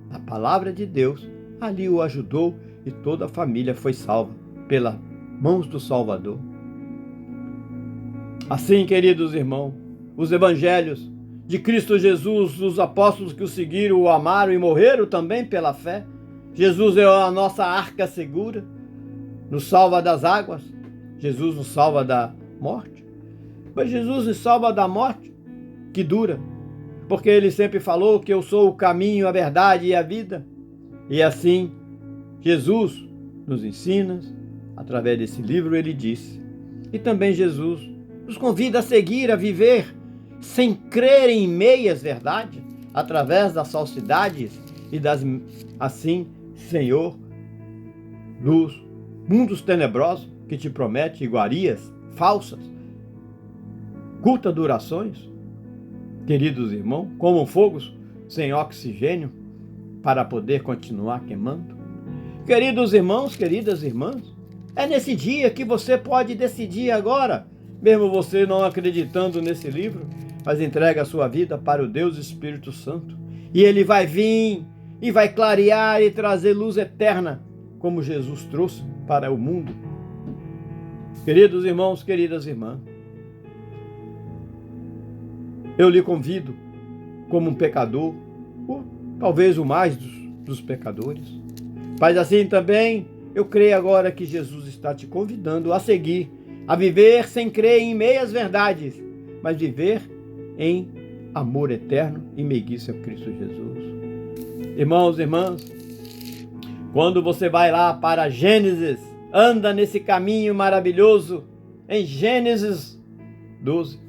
a palavra de Deus, ali o ajudou e toda a família foi salva pelas mãos do Salvador. Assim, queridos irmãos, os evangelhos de Cristo Jesus, os apóstolos que o seguiram, o amaram e morreram também pela fé. Jesus é a nossa arca segura, nos salva das águas, Jesus nos salva da morte. Mas Jesus nos salva da morte que dura, porque ele sempre falou que eu sou o caminho, a verdade e a vida. E assim, Jesus nos ensina, através desse livro ele disse. E também Jesus nos convida a seguir, a viver, sem crer em meias verdades, através das falsidades e das, assim, Senhor, dos mundos tenebrosos que te promete iguarias falsas, curtas durações, queridos irmãos, como fogos sem oxigênio para poder continuar queimando. Queridos irmãos, queridas irmãs, é nesse dia que você pode decidir agora, mesmo você não acreditando nesse livro, mas entrega a sua vida para o Deus Espírito Santo. E ele vai vir e vai clarear e trazer luz eterna, como Jesus trouxe para o mundo. Queridos irmãos, queridas irmãs, eu lhe convido, como um pecador, ou talvez o mais dos pecadores, mas assim também eu creio agora que Jesus está te convidando a seguir, a viver sem crer em meias verdades, mas viver em amor eterno e meiguice a Cristo Jesus. Irmãos e irmãs, quando você vai lá para Gênesis, anda nesse caminho maravilhoso, em Gênesis 12,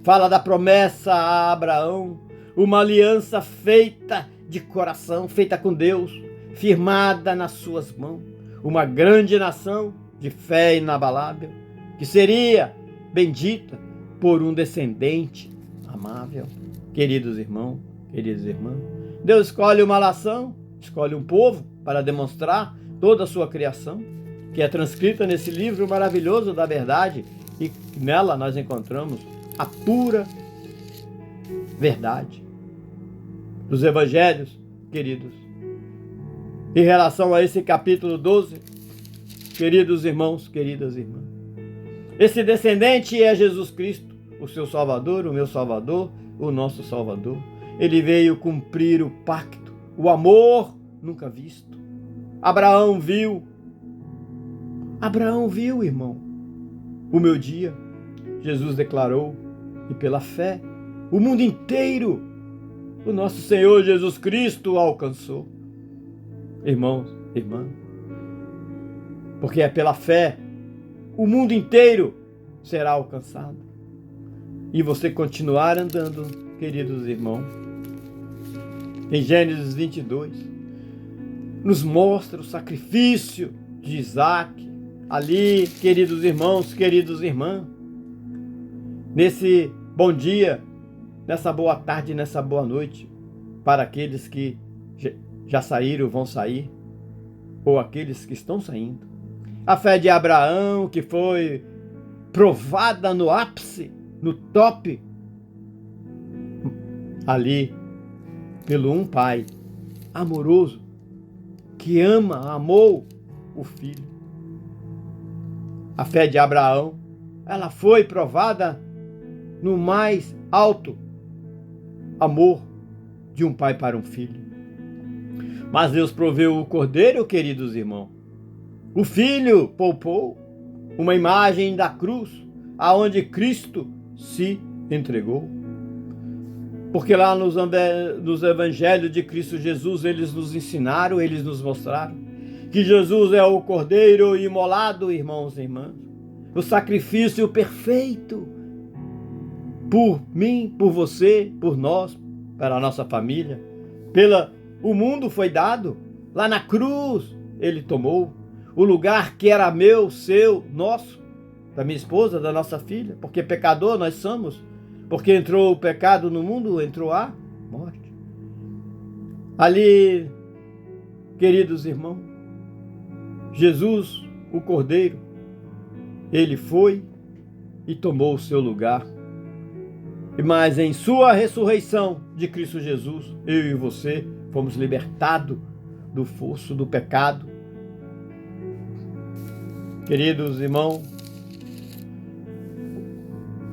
fala da promessa a Abraão, uma aliança feita de coração, feita com Deus, firmada nas suas mãos, uma grande nação de fé inabalável, que seria bendita por um descendente amável. Queridos irmãos, queridas irmãs, Deus escolhe uma nação, escolhe um povo para demonstrar toda a sua criação, que é transcrita nesse livro maravilhoso da verdade, e nela nós encontramos a pura verdade dos evangelhos, queridos. Em relação a esse capítulo 12, queridos irmãos, queridas irmãs, esse descendente é Jesus Cristo, o seu Salvador, o meu Salvador, o nosso Salvador. Ele veio cumprir o pacto, o amor nunca visto. Abraão viu, irmão, o meu dia. Jesus declarou, e pela fé, o mundo inteiro, o nosso Senhor Jesus Cristo alcançou. Irmãos, irmãs, porque é pela fé, o mundo inteiro será alcançado. E você continuar andando, queridos irmãos. Em Gênesis 22, nos mostra o sacrifício de Isaac. Ali, queridos irmãos, queridas irmãs, nesse bom dia, nessa boa tarde, nessa boa noite, para aqueles que já saíram, vão sair, ou aqueles que estão saindo. A fé de Abraão, que foi provada no ápice, no top, ali, pelo um pai amoroso, que amou o filho. A fé de Abraão, ela foi provada no mais alto amor de um pai para um filho. Mas Deus proveu o cordeiro, queridos irmãos. O filho poupou uma imagem da cruz, aonde Cristo se entregou. Porque lá nos evangelhos de Cristo Jesus, eles nos ensinaram, eles nos mostraram que Jesus é o cordeiro imolado, irmãos e irmãs. O sacrifício perfeito por mim, por você, por nós, para a nossa família. O mundo foi dado, lá na cruz ele tomou o lugar que era meu, seu, nosso, da minha esposa, da nossa filha, porque pecador nós somos, porque entrou o pecado no mundo, entrou a morte. Ali, queridos irmãos, Jesus, o Cordeiro, ele foi e tomou o seu lugar. Mas em sua ressurreição de Cristo Jesus, eu e você fomos libertados do fosso do pecado. Queridos irmãos,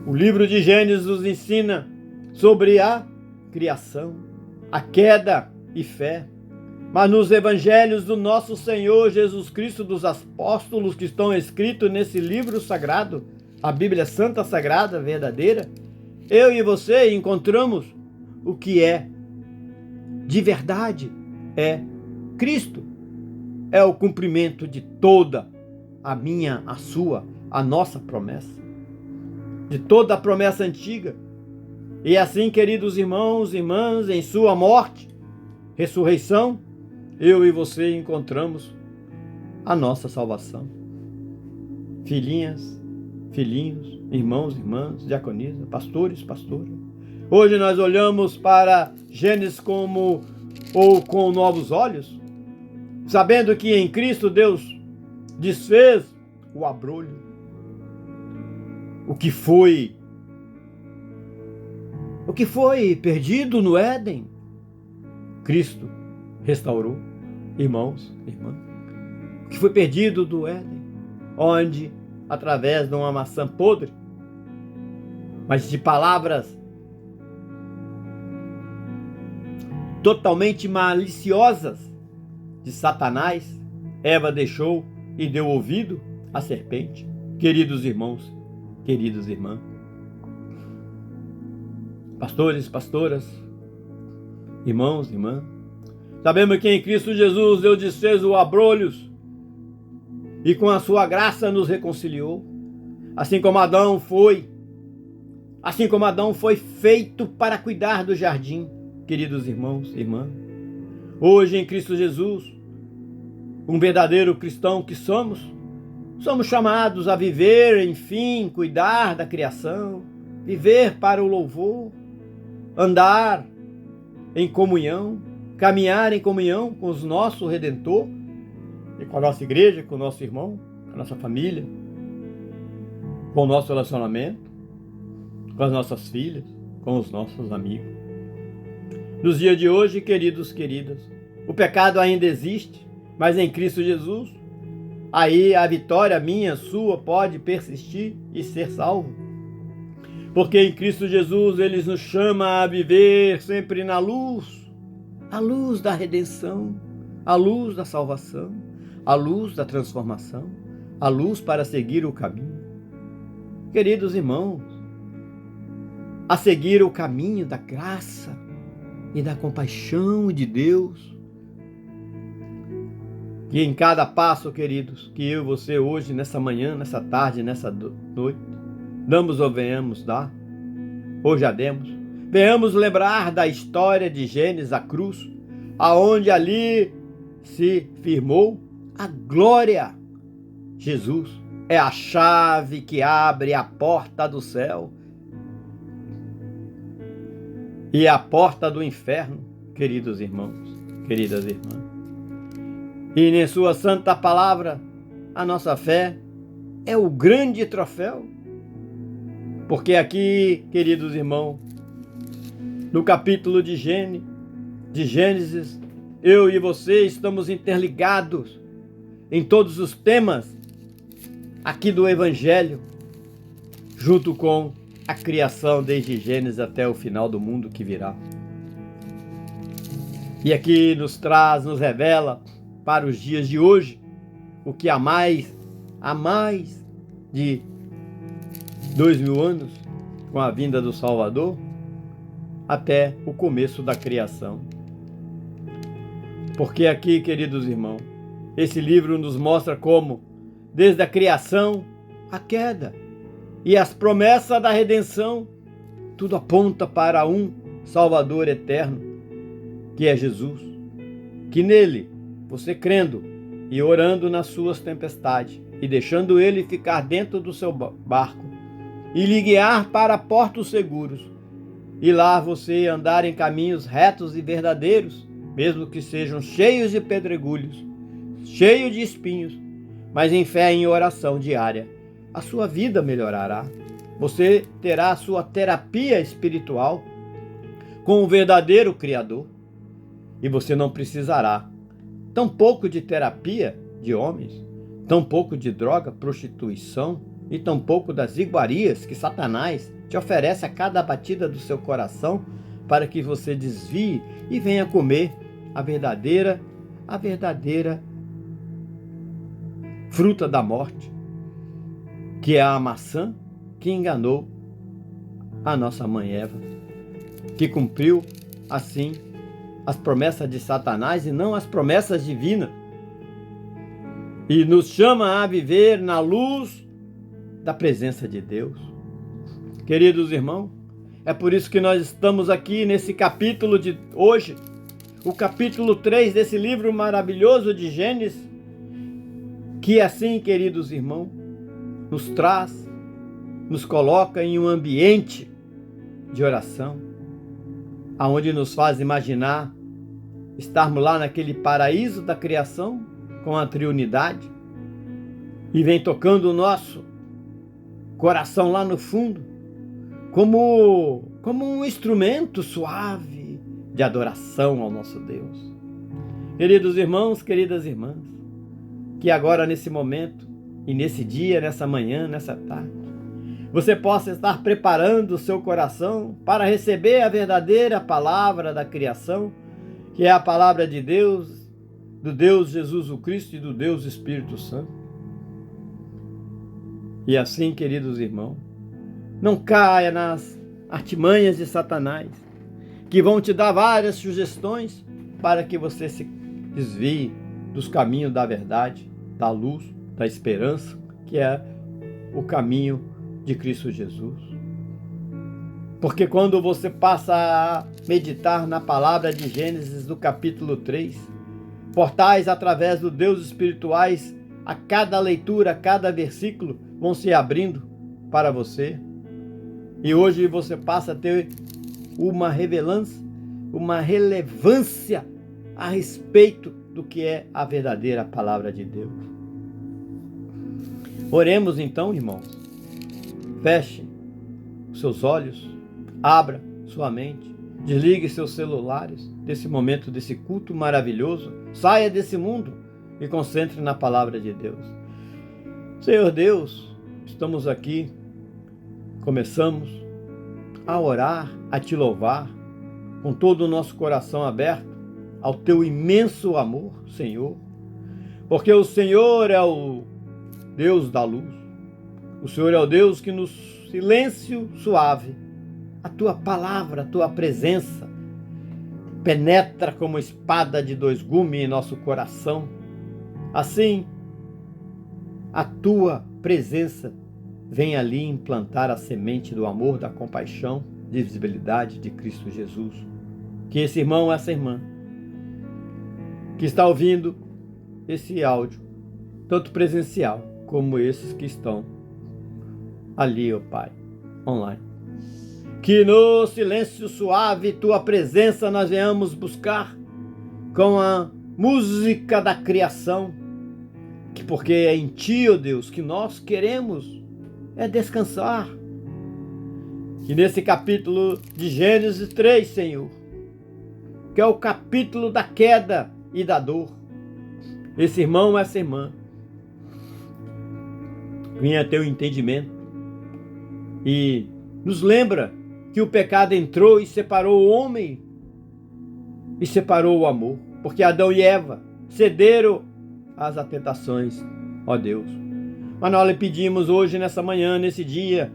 o livro de Gênesis nos ensina sobre a criação, a queda e fé. Mas nos evangelhos do nosso Senhor Jesus Cristo, dos apóstolos que estão escritos nesse livro sagrado, a Bíblia Santa, Sagrada, verdadeira, eu e você encontramos o que é de verdade, é Cristo. É o cumprimento de toda a minha, a sua, a nossa promessa. De toda a promessa antiga. E assim, queridos irmãos e irmãs, em sua morte, ressurreição, eu e você encontramos a nossa salvação. Filhinhas, filhinhos, irmãos, irmãs, diaconisa, pastores, pastoras. Hoje nós olhamos para Gênesis com novos olhos, sabendo que em Cristo Deus desfez o abrolho. O que foi perdido no Éden, Cristo restaurou. Irmãos, irmãs, o que foi perdido do Éden, onde, através de uma maçã podre, mas de palavras totalmente maliciosas de Satanás, Eva deixou e deu ouvido à serpente. Queridos irmãos, queridas irmãs, pastores, pastoras, irmãos, irmãs, sabemos que em Cristo Jesus Deus desfez o abrolhos e com a sua graça nos reconciliou, assim como Adão foi feito para cuidar do jardim. Queridos irmãos e irmãs, hoje em Cristo Jesus, um verdadeiro cristão que somos chamados a viver, enfim, cuidar da criação, viver para o louvor, andar em comunhão, caminhar em comunhão com o nosso Redentor e com a nossa igreja, com o nosso irmão, com a nossa família, com o nosso relacionamento, com as nossas filhas, com os nossos amigos. Nos dias de hoje, queridos, queridas, o pecado ainda existe, mas em Cristo Jesus, aí a vitória minha, sua, pode persistir e ser salvo. Porque em Cristo Jesus Ele nos chama a viver sempre na luz, a luz da redenção, a luz da salvação, a luz da transformação, a luz para seguir o caminho. Queridos irmãos, a seguir o caminho da graça e da compaixão de Deus. E em cada passo, queridos, que eu e você hoje, nessa manhã, nessa tarde, nessa noite, damos ou venhamos dar, ou já demos, venhamos lembrar da história de Gênesis, a cruz, aonde ali se firmou a glória. Jesus é a chave que abre a porta do céu e a porta do inferno, queridos irmãos, queridas irmãs. E em sua santa palavra, a nossa fé é o grande troféu. Porque aqui, queridos irmãos, no capítulo de Gênesis, eu e você estamos interligados em todos os temas aqui do Evangelho, junto com a criação desde Gênesis até o final do mundo que virá. E aqui nos revela para os dias de hoje o que há mais de 2000 anos, com a vinda do Salvador, até o começo da criação. Porque aqui, queridos irmãos, esse livro nos mostra como, desde a criação, a queda e as promessas da redenção, tudo aponta para um Salvador eterno, que é Jesus, que nele, você crendo e orando nas suas tempestades e deixando ele ficar dentro do seu barco e lhe guiar para portos seguros, e lá você andar em caminhos retos e verdadeiros, mesmo que sejam cheios de pedregulhos, cheios de espinhos, mas em fé e em oração diária, a sua vida melhorará. Você terá a sua terapia espiritual com o verdadeiro Criador, e você não precisará tão pouco de terapia de homens, tão pouco de droga, prostituição e tão pouco das iguarias que Satanás te oferece a cada batida do seu coração para que você desvie e venha comer a verdadeira fruta da morte, que é a maçã que enganou a nossa mãe Eva, que cumpriu assim as promessas de Satanás e não as promessas divinas, e nos chama a viver na luz da presença de Deus. Queridos irmãos, é por isso que nós estamos aqui nesse capítulo de hoje, o capítulo 3 desse livro maravilhoso de Gênesis, que assim, queridos irmãos, nos coloca em um ambiente de oração, aonde nos faz imaginar estarmos lá naquele paraíso da criação com a triunidade, e vem tocando o nosso coração lá no fundo como um instrumento suave de adoração ao nosso Deus. Queridos irmãos, queridas irmãs, que agora nesse momento e nesse dia, nessa manhã, nessa tarde, você possa estar preparando o seu coração para receber a verdadeira palavra da criação, que é a palavra de Deus, do Deus Jesus o Cristo e do Deus Espírito Santo. E assim, queridos irmãos, não caia nas artimanhas de Satanás, que vão te dar várias sugestões para que você se desvie dos caminhos da verdade, da luz, da esperança, que é o caminho de Cristo Jesus. Porque quando você passa a meditar na palavra de Gênesis do capítulo 3, portais através dos Deus espirituais, a cada leitura, a cada versículo, vão se abrindo para você. E hoje você passa a ter uma relevância a respeito do que é a verdadeira palavra de Deus. Oremos então, irmãos. Feche os seus olhos, abra sua mente, desligue seus celulares desse momento, desse culto maravilhoso, saia desse mundo e concentre na palavra de Deus. Senhor Deus, estamos aqui, começamos a orar, a te louvar, com todo o nosso coração aberto ao teu imenso amor, Senhor, porque o Senhor é o Deus da luz, o Senhor é o Deus que no silêncio suave, a tua palavra, a tua presença, penetra como espada de dois gumes em nosso coração. Assim, a tua presença vem ali implantar a semente do amor, da compaixão, de visibilidade de Cristo Jesus. Que esse irmão, essa irmã, que está ouvindo esse áudio, tanto presencial como esses que estão ali, ó Pai, online, que no silêncio suave tua presença nós venhamos buscar com a música da criação, porque é em ti, ó Deus, que nós queremos descansar. E nesse capítulo de Gênesis 3, Senhor, que é o capítulo da queda e da dor, esse irmão, essa irmã, venha ter o entendimento e nos lembra que o pecado entrou e separou o homem e separou o amor, porque Adão e Eva cederam às tentações, ó Deus. Mas nós lhe pedimos hoje, nessa manhã, nesse dia,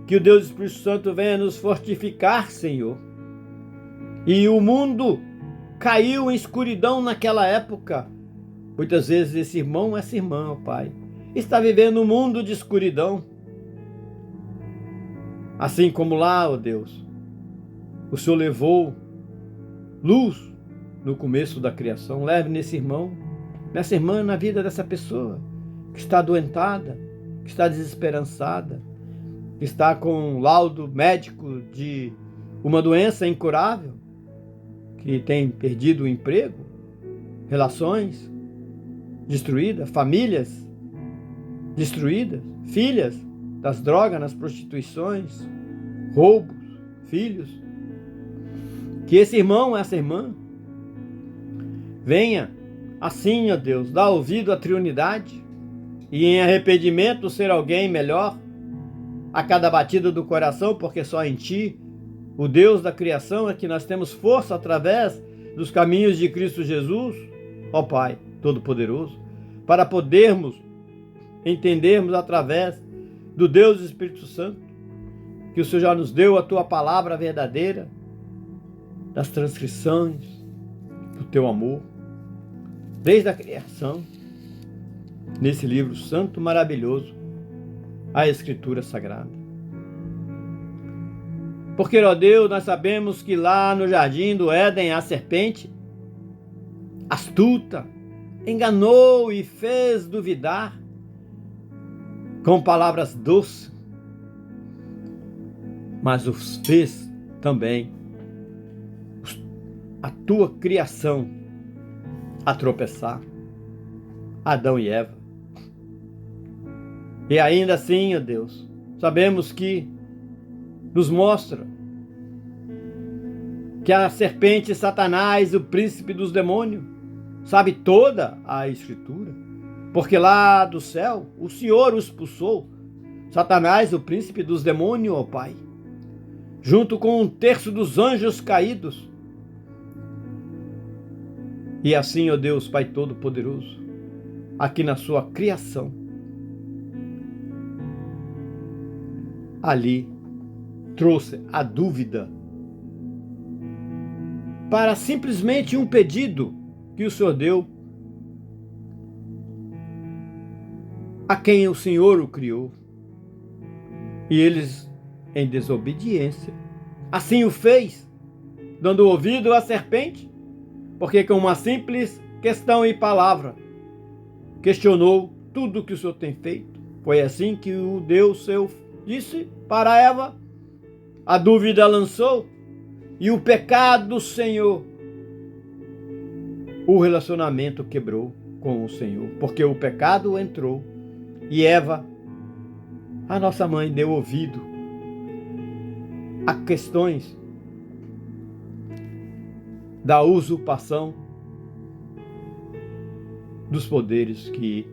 que o Deus Espírito Santo venha nos fortificar, Senhor. E o mundo caiu em escuridão naquela época. Muitas vezes esse irmão, essa irmã, ó Pai, está vivendo um mundo de escuridão. Assim como lá, ó Deus, o Senhor levou luz no começo da criação. Leve nesse irmão, nessa irmã, na vida dessa pessoa que está adoentada, que está desesperançada, que está com um laudo médico de uma doença incurável, que tem perdido o emprego, relações destruídas, famílias destruídas, filhas das drogas, nas prostituições, roubos, filhos. Que esse irmão, essa irmã, venha assim, ó Deus, dar ouvido à triunidade e em arrependimento ser alguém melhor a cada batida do coração, porque só em Ti, o Deus da criação, é que nós temos força através dos caminhos de Cristo Jesus, ó Pai Todo-Poderoso, para podermos entendermos através do Deus Espírito Santo, que o Senhor já nos deu a Tua palavra verdadeira, das transcrições do Teu amor, desde a criação, nesse livro santo, maravilhoso, a Escritura Sagrada. Porque, ó Deus, nós sabemos que lá no jardim do Éden, a serpente, astuta, enganou e fez duvidar com palavras doces, mas os fez também a Tua criação a tropeçar, Adão e Eva. E ainda assim, ó Deus, sabemos que nos mostra que a serpente Satanás, o príncipe dos demônios, sabe toda a Escritura, porque lá do céu o Senhor o expulsou, Satanás, o príncipe dos demônios, ó Pai, junto com 1/3 dos anjos caídos. E assim, ó Deus, Pai Todo-Poderoso, aqui na sua criação, ali trouxe a dúvida para simplesmente um pedido que o Senhor deu a quem o Senhor o criou. E eles, em desobediência, assim o fez, dando ouvido à serpente, porque com uma simples questão e palavra questionou tudo que o Senhor tem feito. Foi assim que o Deus seu disse para Eva, a dúvida lançou, e o pecado do Senhor, o relacionamento quebrou com o Senhor, porque o pecado entrou e Eva, a nossa mãe, deu ouvido a questões da usurpação dos poderes, que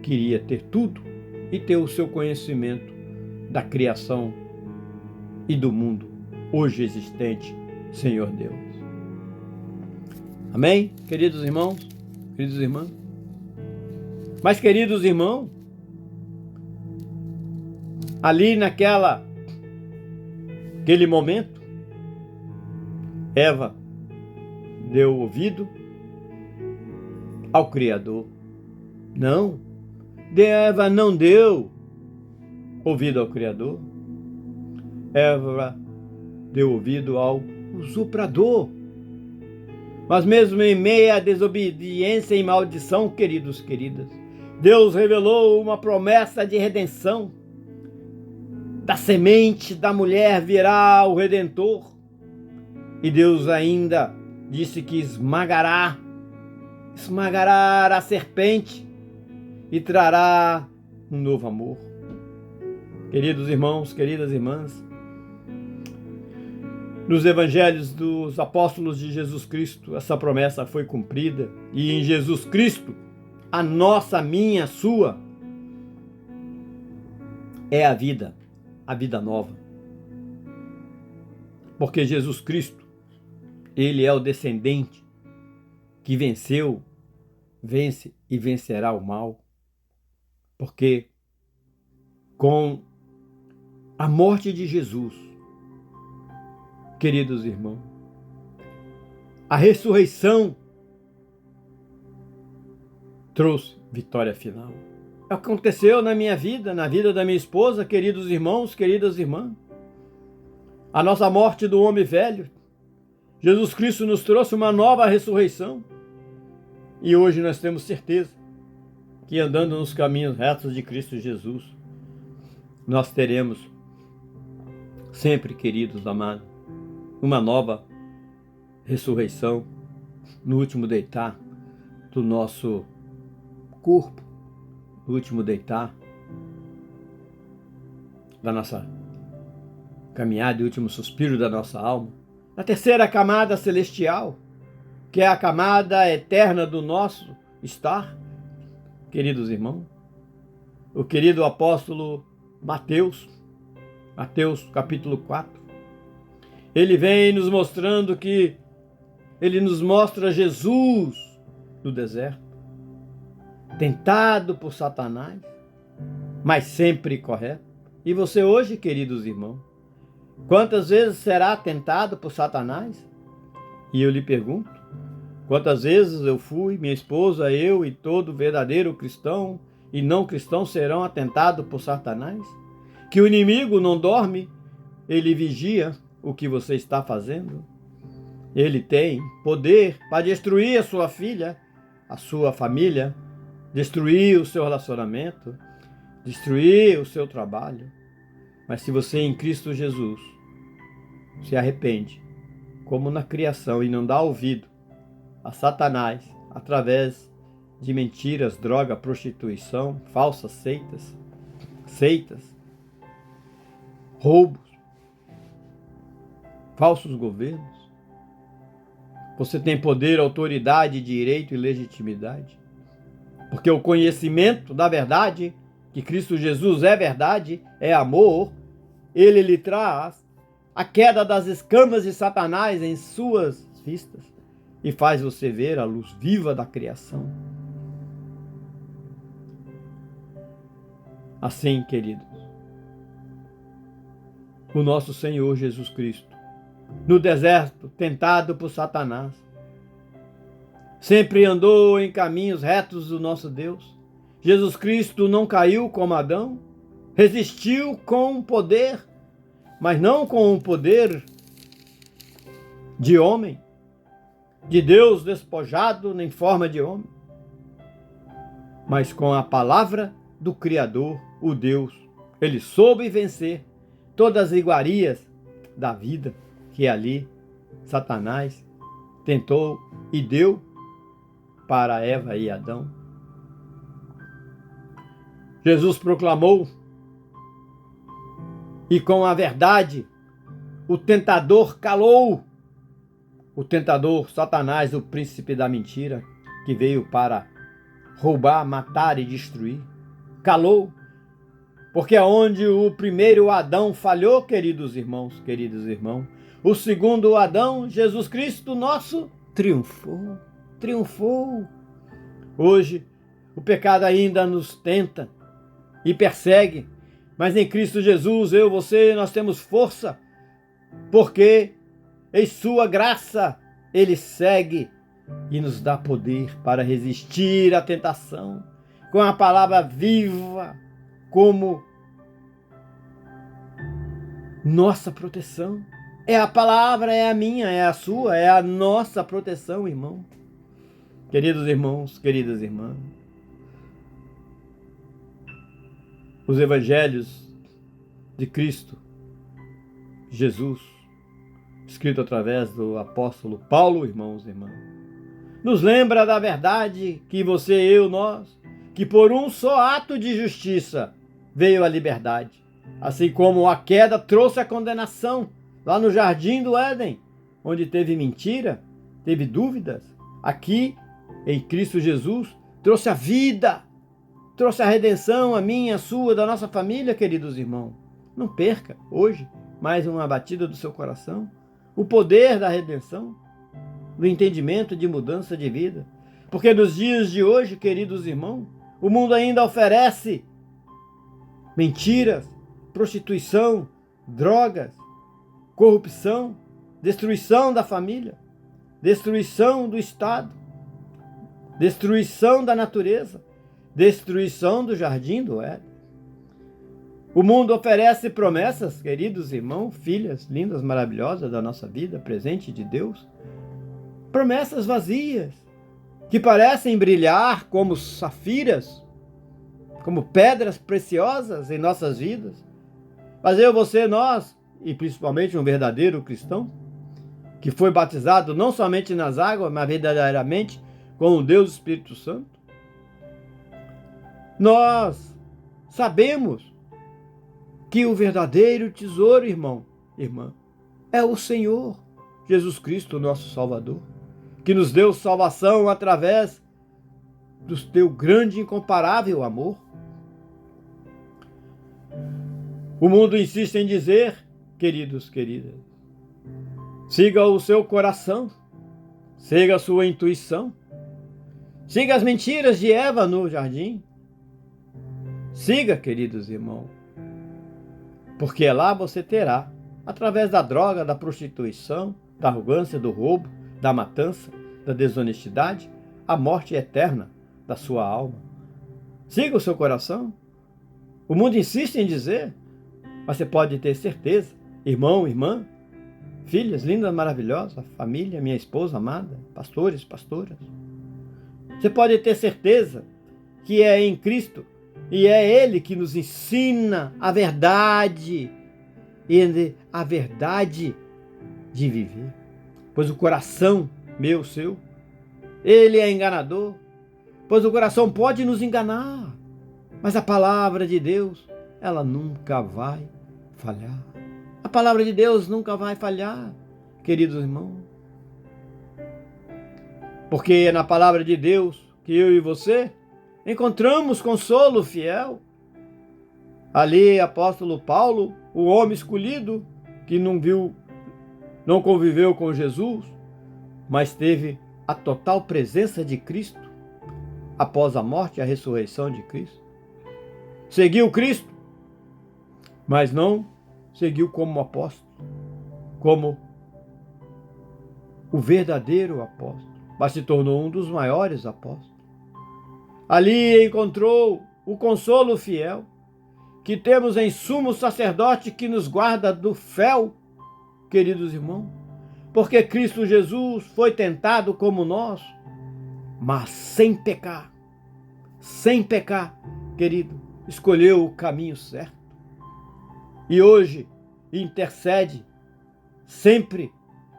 queria ter tudo e ter o seu conhecimento da criação e do mundo hoje existente, Senhor Deus. Amém? Queridos irmãos, queridos irmãos. Mas, queridos irmãos, ali naquele momento, Eva deu ouvido ao Criador. Não, Eva não deu ouvido ao Criador. Eva deu ouvido ao usurpador. Mas mesmo em meio à desobediência e maldição, queridos, queridas, Deus revelou uma promessa de redenção. Da semente da mulher virá o Redentor. E Deus ainda disse que esmagará a serpente e trará um novo amor. Queridos irmãos, queridas irmãs, nos evangelhos dos apóstolos de Jesus Cristo, essa promessa foi cumprida. E em Jesus Cristo, a nossa, a minha, a sua, é a vida nova. Porque Jesus Cristo, Ele é o descendente que venceu, vence e vencerá o mal. Porque com a morte de Jesus, queridos irmãos, a ressurreição trouxe vitória final. Aconteceu na minha vida, na vida da minha esposa, queridos irmãos, queridas irmãs. A nossa morte do homem velho, Jesus Cristo nos trouxe uma nova ressurreição. E hoje nós temos certeza que andando nos caminhos retos de Cristo Jesus, nós teremos sempre, queridos amados, uma nova ressurreição no último deitar do nosso corpo, no último deitar da nossa caminhada e último suspiro da nossa alma, na terceira camada celestial, que é a camada eterna do nosso estar, queridos irmãos. O querido apóstolo Mateus capítulo 4, ele vem nos mostrando que ele nos mostra Jesus no deserto, tentado por Satanás, mas sempre correto. E você hoje, queridos irmãos, quantas vezes será tentado por Satanás? E eu lhe pergunto, quantas vezes eu fui, minha esposa, eu e todo verdadeiro cristão e não cristão serão atentados por Satanás? Que o inimigo não dorme, ele vigia o que você está fazendo. Ele tem poder para destruir a sua filha, a sua família, destruir o seu relacionamento, destruir o seu trabalho. Mas se você em Cristo Jesus se arrepende, como na criação, e não dá ouvido a Satanás através de mentiras, droga, prostituição, falsas seitas, roubos, falsos governos, você tem poder, autoridade, direito e legitimidade. Porque o conhecimento da verdade, que Cristo Jesus é verdade, é amor, ele lhe traz a queda das escamas de Satanás em suas vistas e faz você ver a luz viva da criação. Assim, queridos, o nosso Senhor Jesus Cristo, no deserto, tentado por Satanás, sempre andou em caminhos retos do nosso Deus. Jesus Cristo não caiu como Adão, resistiu com poder, mas não com o poder de homem, de Deus despojado em forma de homem, mas com a palavra do Criador, o Deus. Ele soube vencer todas as iguarias da vida que ali Satanás tentou e deu para Eva e Adão. Jesus proclamou, e com a verdade o tentador calou. O tentador, Satanás, o príncipe da mentira, que veio para roubar, matar e destruir, calou. Porque aonde o primeiro Adão falhou, queridos irmãos, o segundo Adão, Jesus Cristo, nosso triunfou, triunfou. Hoje, o pecado ainda nos tenta e persegue, mas em Cristo Jesus, eu, você, nós temos força, porque em sua graça Ele segue e nos dá poder para resistir à tentação, com a palavra viva como nossa proteção. É a palavra, é a minha, é a sua, é a nossa proteção, irmão. Queridos irmãos, queridas irmãs, os evangelhos de Cristo Jesus, escrito através do apóstolo Paulo, irmãos e irmãs, nos lembra da verdade que você, eu, nós, que por um só ato de justiça veio a liberdade, assim como a queda trouxe a condenação lá no jardim do Éden, onde teve mentira, teve dúvidas. Aqui, em Cristo Jesus, trouxe a vida, trouxe a redenção, a minha, a sua, da nossa família, queridos irmãos. Não perca hoje mais uma batida do seu coração, o poder da redenção, do entendimento de mudança de vida. Porque nos dias de hoje, queridos irmãos, o mundo ainda oferece mentiras, prostituição, drogas, corrupção, destruição da família, destruição do Estado, destruição da natureza, destruição do jardim do Éden. O mundo oferece promessas, queridos irmãos, filhas lindas, maravilhosas da nossa vida, presente de Deus, promessas vazias, que parecem brilhar como safiras, como pedras preciosas em nossas vidas. Mas eu, você, nós, e principalmente um verdadeiro cristão, que foi batizado não somente nas águas, mas verdadeiramente com o Deus Espírito Santo, nós sabemos que o verdadeiro tesouro, irmão, irmã, é o Senhor Jesus Cristo, nosso Salvador, que nos deu salvação através do teu grande e incomparável amor. O mundo insiste em dizer, queridos, queridas, siga o seu coração, siga a sua intuição, siga as mentiras de Eva no jardim, siga, queridos irmãos, porque lá você terá, através da droga, da prostituição, da arrogância, do roubo, da matança, da desonestidade, a morte eterna da sua alma. Siga o seu coração. O mundo insiste em dizer, mas você pode ter certeza, irmão, irmã, filhas lindas, maravilhosas, família, minha esposa amada, pastores, pastoras. Você pode ter certeza que é em Cristo e é Ele que nos ensina a verdade e a verdade de viver. Pois o coração, meu, seu, ele é enganador, pois o coração pode nos enganar, mas a palavra de Deus, ela nunca vai falhar. A palavra de Deus nunca vai falhar, queridos irmãos. Porque é na palavra de Deus que eu e você encontramos consolo fiel. Ali, apóstolo Paulo, o homem escolhido, que não conviveu com Jesus, mas teve a total presença de Cristo após a morte e a ressurreição de Cristo. Seguiu Cristo, mas não seguiu como apóstolo, como o verdadeiro apóstolo, mas se tornou um dos maiores apóstolos. Ali encontrou o consolo fiel que temos em sumo sacerdote que nos guarda do fel, queridos irmãos, porque Cristo Jesus foi tentado como nós, mas sem pecar, querido, escolheu o caminho certo. E hoje intercede sempre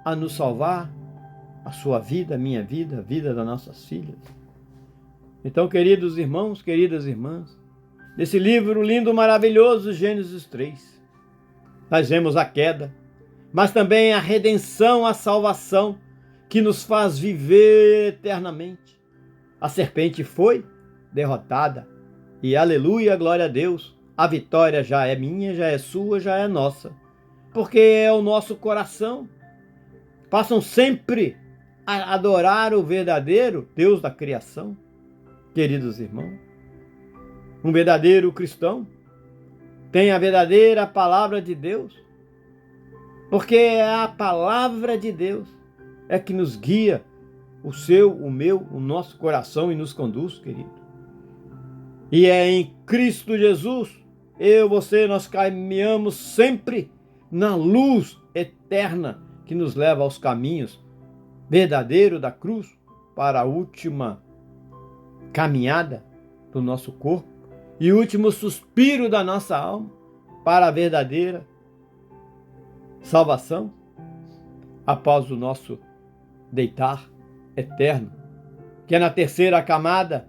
a nos salvar, a sua vida, a minha vida, a vida das nossas filhas. Então, queridos irmãos, queridas irmãs, nesse livro lindo, maravilhoso, Gênesis 3, nós vemos a queda, mas também a redenção, a salvação, que nos faz viver eternamente. A serpente foi derrotada, e aleluia, glória a Deus, a vitória já é minha, já é sua, já é nossa, porque é o nosso coração. Façam sempre adorar o verdadeiro Deus da criação, queridos irmãos. Um verdadeiro cristão tem a verdadeira palavra de Deus, porque é a palavra de Deus é que nos guia, o seu, o meu, o nosso coração e nos conduz, querido. E é em Cristo Jesus, eu, você, nós caminhamos sempre na luz eterna que nos leva aos caminhos verdadeiros da cruz para a última caminhada do nosso corpo e último suspiro da nossa alma para a verdadeira salvação após o nosso deitar eterno, que é na terceira camada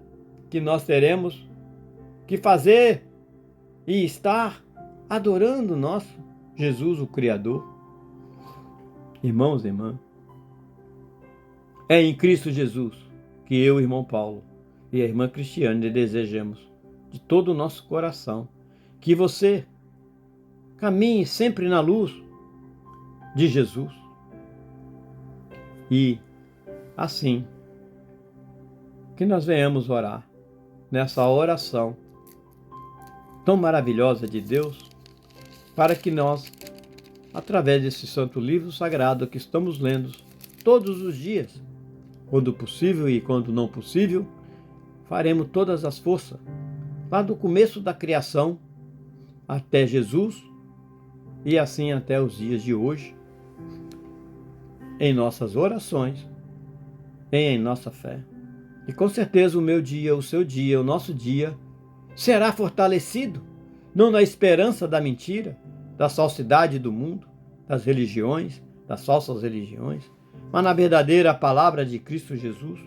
que nós teremos que fazer e estar adorando nosso Jesus, o Criador. Irmãos e irmãs, é em Cristo Jesus que eu, irmão Paulo, e a irmã Cristiane desejamos de todo o nosso coração que você caminhe sempre na luz de Jesus. E assim que nós venhamos orar nessa oração tão maravilhosa de Deus, para que nós, através desse santo livro sagrado que estamos lendo todos os dias, quando possível e quando não possível, faremos todas as forças, lá do começo da criação até Jesus e assim até os dias de hoje, em nossas orações e em nossa fé. E com certeza o meu dia, o seu dia, o nosso dia será fortalecido, não na esperança da mentira, da falsidade do mundo, das religiões, das falsas religiões, mas na verdadeira palavra de Cristo Jesus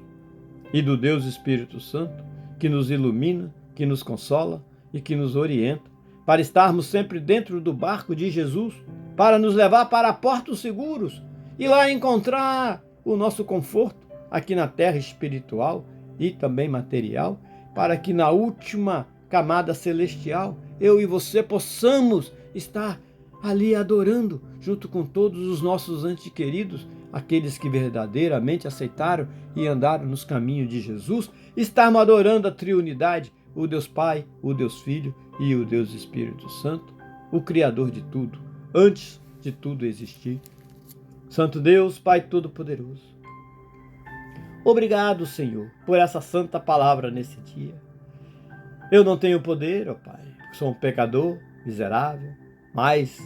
e do Deus Espírito Santo, que nos ilumina, que nos consola e que nos orienta, para estarmos sempre dentro do barco de Jesus, para nos levar para portos seguros e lá encontrar o nosso conforto aqui na terra espiritual e também material, para que na última camada celestial eu e você possamos estar ali adorando junto com todos os nossos entes queridos, aqueles que verdadeiramente aceitaram e andaram nos caminhos de Jesus, estarmos adorando a triunidade, o Deus Pai, o Deus Filho e o Deus Espírito Santo, o Criador de tudo, antes de tudo existir. Santo Deus, Pai Todo-Poderoso, obrigado, Senhor, por essa santa palavra nesse dia. Eu não tenho poder, ó Pai, sou um pecador, miserável, mais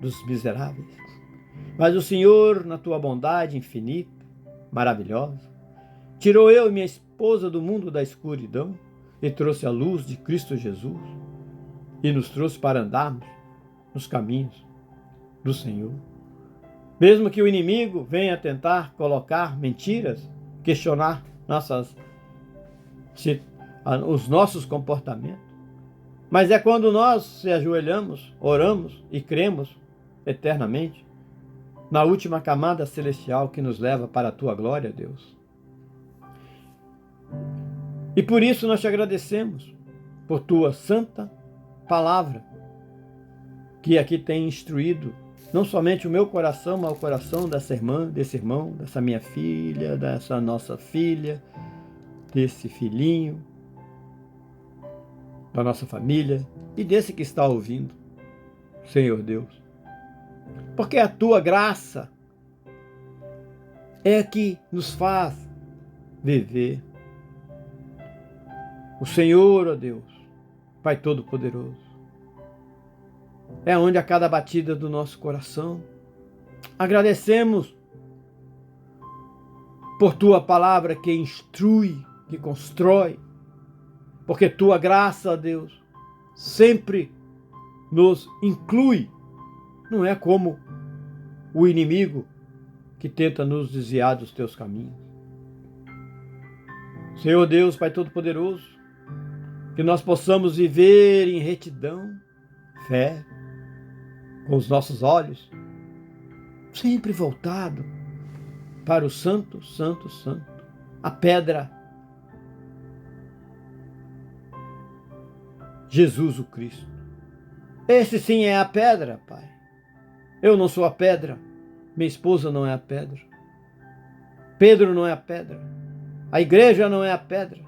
dos miseráveis. Mas o Senhor, na tua bondade infinita, maravilhosa, tirou eu e minha esposa do mundo da escuridão e trouxe a luz de Cristo Jesus e nos trouxe para andarmos nos caminhos do Senhor. Mesmo que o inimigo venha tentar colocar mentiras, questionar os nossos comportamentos, mas é quando nós se ajoelhamos, oramos e cremos eternamente na última camada celestial que nos leva para a tua glória, Deus. E por isso nós te agradecemos por tua santa palavra, que aqui tem instruído não somente o meu coração, mas o coração dessa irmã, desse irmão, dessa minha filha, dessa nossa filha, desse filhinho, da nossa família e desse que está ouvindo, Senhor Deus. Porque a tua graça é que nos faz viver. O Senhor, ó Deus, Pai Todo-Poderoso, é onde a cada batida do nosso coração agradecemos por tua palavra que instrui, que constrói, porque tua graça, ó Deus, sempre nos inclui. Não é como o inimigo que tenta nos desviar dos teus caminhos. Senhor Deus, Pai Todo-Poderoso, que nós possamos viver em retidão, fé, com os nossos olhos sempre voltado para o Santo, Santo, Santo, a pedra, Jesus o Cristo. Esse sim é a pedra, Pai. Eu não sou a pedra, minha esposa não é a pedra. Pedro não é a pedra, a igreja não é a pedra,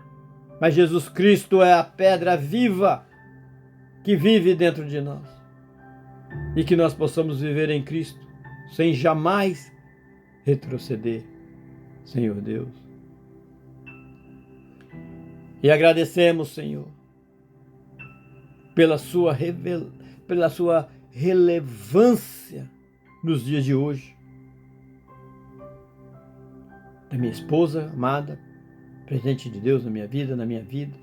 mas Jesus Cristo é a pedra viva que vive dentro de nós. E que nós possamos viver em Cristo sem jamais retroceder, Senhor Deus. E agradecemos, Senhor, pela sua relevância nos dias de hoje. Da minha esposa amada, presente de Deus na minha vida,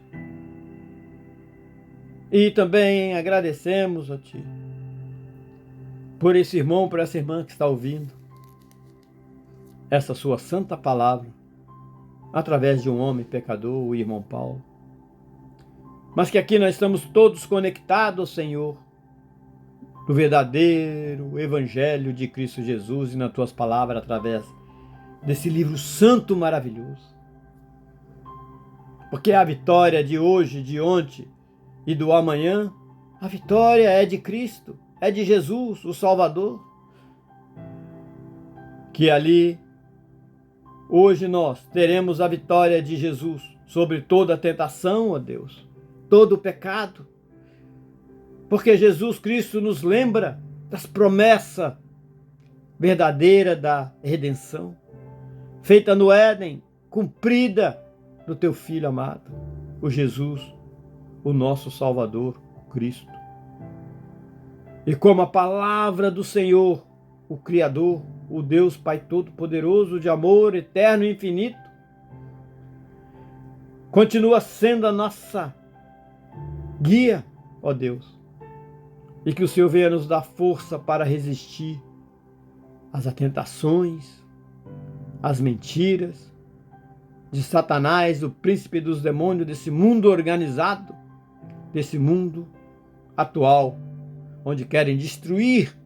E também agradecemos a Ti por esse irmão, por essa irmã que está ouvindo essa sua santa palavra através de um homem pecador, o irmão Paulo. Mas que aqui nós estamos todos conectados, Senhor, no verdadeiro Evangelho de Cristo Jesus e nas Tuas palavras através desse livro santo maravilhoso. Porque a vitória de hoje, de ontem e do amanhã, a vitória é de Cristo, é de Jesus, o Salvador. Que ali, hoje nós teremos a vitória de Jesus sobre toda a tentação, ó Deus, todo o pecado. Porque Jesus Cristo nos lembra das promessas verdadeiras da redenção, feita no Éden, cumprida no Teu Filho amado, o Jesus, o nosso Salvador, Cristo. E como a palavra do Senhor, o Criador, o Deus Pai Todo-Poderoso, de amor eterno e infinito, continua sendo a nossa guia, ó Deus. E que o Senhor venha nos dar força para resistir às tentações, às mentiras de Satanás, do príncipe dos demônios, desse mundo organizado, desse mundo atual, onde querem destruir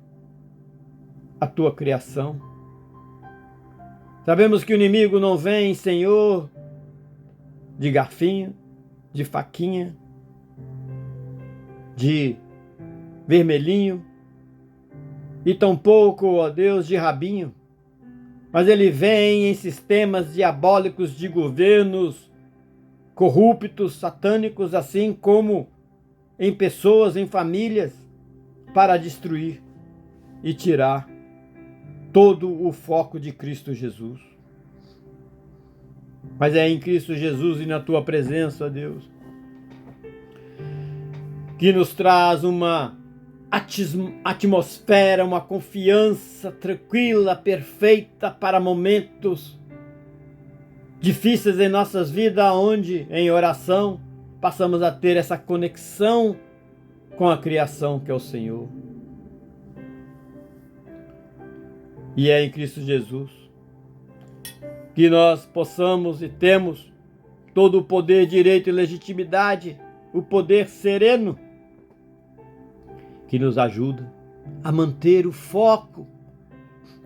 a Tua criação. Sabemos que o inimigo não vem, Senhor, de garfinho, de faquinha, de vermelhinho, e tampouco, ó Deus, de rabinho, mas ele vem em sistemas diabólicos de governos corruptos, satânicos, assim como em pessoas, em famílias, para destruir e tirar todo o foco de Cristo Jesus. Mas é em Cristo Jesus e na Tua presença, Deus, que nos traz uma atmosfera, uma confiança tranquila, perfeita para momentos difíceis em nossas vidas, onde em oração passamos a ter essa conexão com a criação que é o Senhor. E é em Cristo Jesus que nós possamos e temos todo o poder, direito e legitimidade, o poder sereno que nos ajuda a manter o foco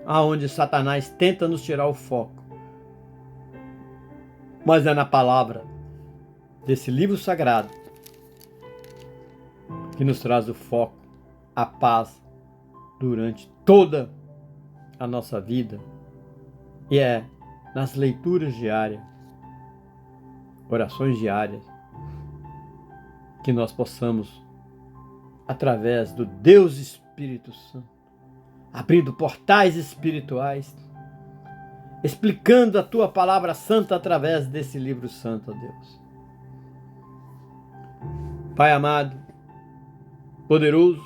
aonde Satanás tenta nos tirar o foco. Mas é na palavra desse livro sagrado que nos traz o foco, a paz durante toda a nossa vida. E é nas leituras diárias, orações diárias, que nós possamos, através do Deus Espírito Santo, abrindo portais espirituais, explicando a Tua palavra santa através desse livro santo, ó Deus. Pai amado, poderoso,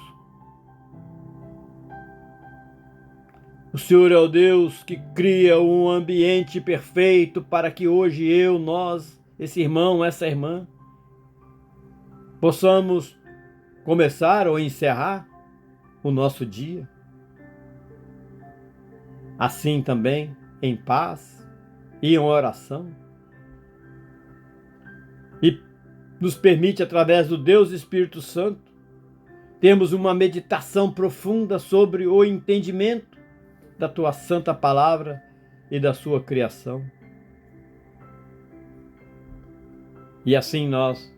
o Senhor é o Deus que cria um ambiente perfeito para que hoje eu, nós, esse irmão, essa irmã, possamos começar ou encerrar o nosso dia. Assim também, em paz e em oração. E nos permite, através do Deus Espírito Santo, termos uma meditação profunda sobre o entendimento da Tua santa palavra e da Sua criação. E assim nós,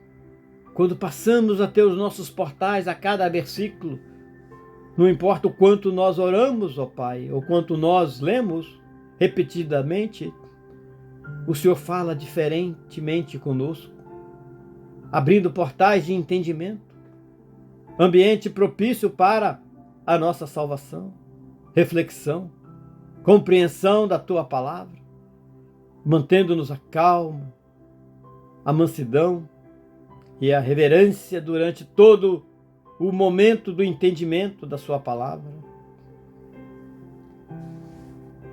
quando passamos a ter os nossos portais a cada versículo, não importa o quanto nós oramos, ó Pai, ou quanto nós lemos repetidamente, o Senhor fala diferentemente conosco, abrindo portais de entendimento, ambiente propício para a nossa salvação, reflexão, compreensão da Tua palavra, mantendo-nos a calma, a mansidão e a reverência durante todo o momento do entendimento da Sua palavra.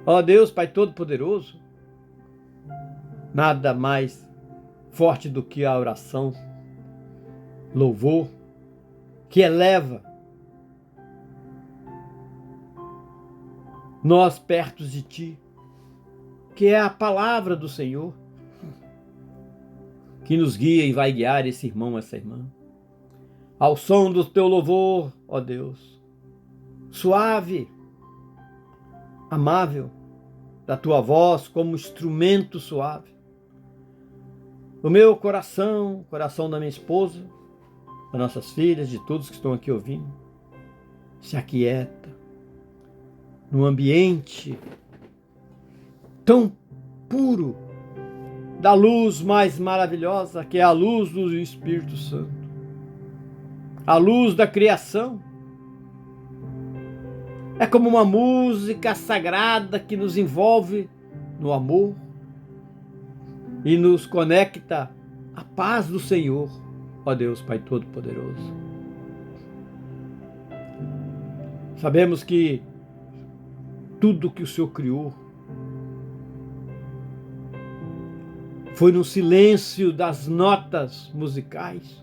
Ó Deus, Pai Todo-Poderoso, nada mais forte do que a oração, louvor, que eleva nós perto de Ti, que é a palavra do Senhor, que nos guia e vai guiar esse irmão, essa irmã. Ao som do Teu louvor, ó Deus, suave, amável, da Tua voz como instrumento suave. O meu coração, o coração da minha esposa, das nossas filhas, de todos que estão aqui ouvindo, se aquieta num ambiente tão puro da luz mais maravilhosa, que é a luz do Espírito Santo, a luz da criação. É como uma música sagrada que nos envolve no amor e nos conecta à paz do Senhor, ó Deus, Pai Todo-Poderoso. Sabemos que tudo que o Senhor criou foi no silêncio das notas musicais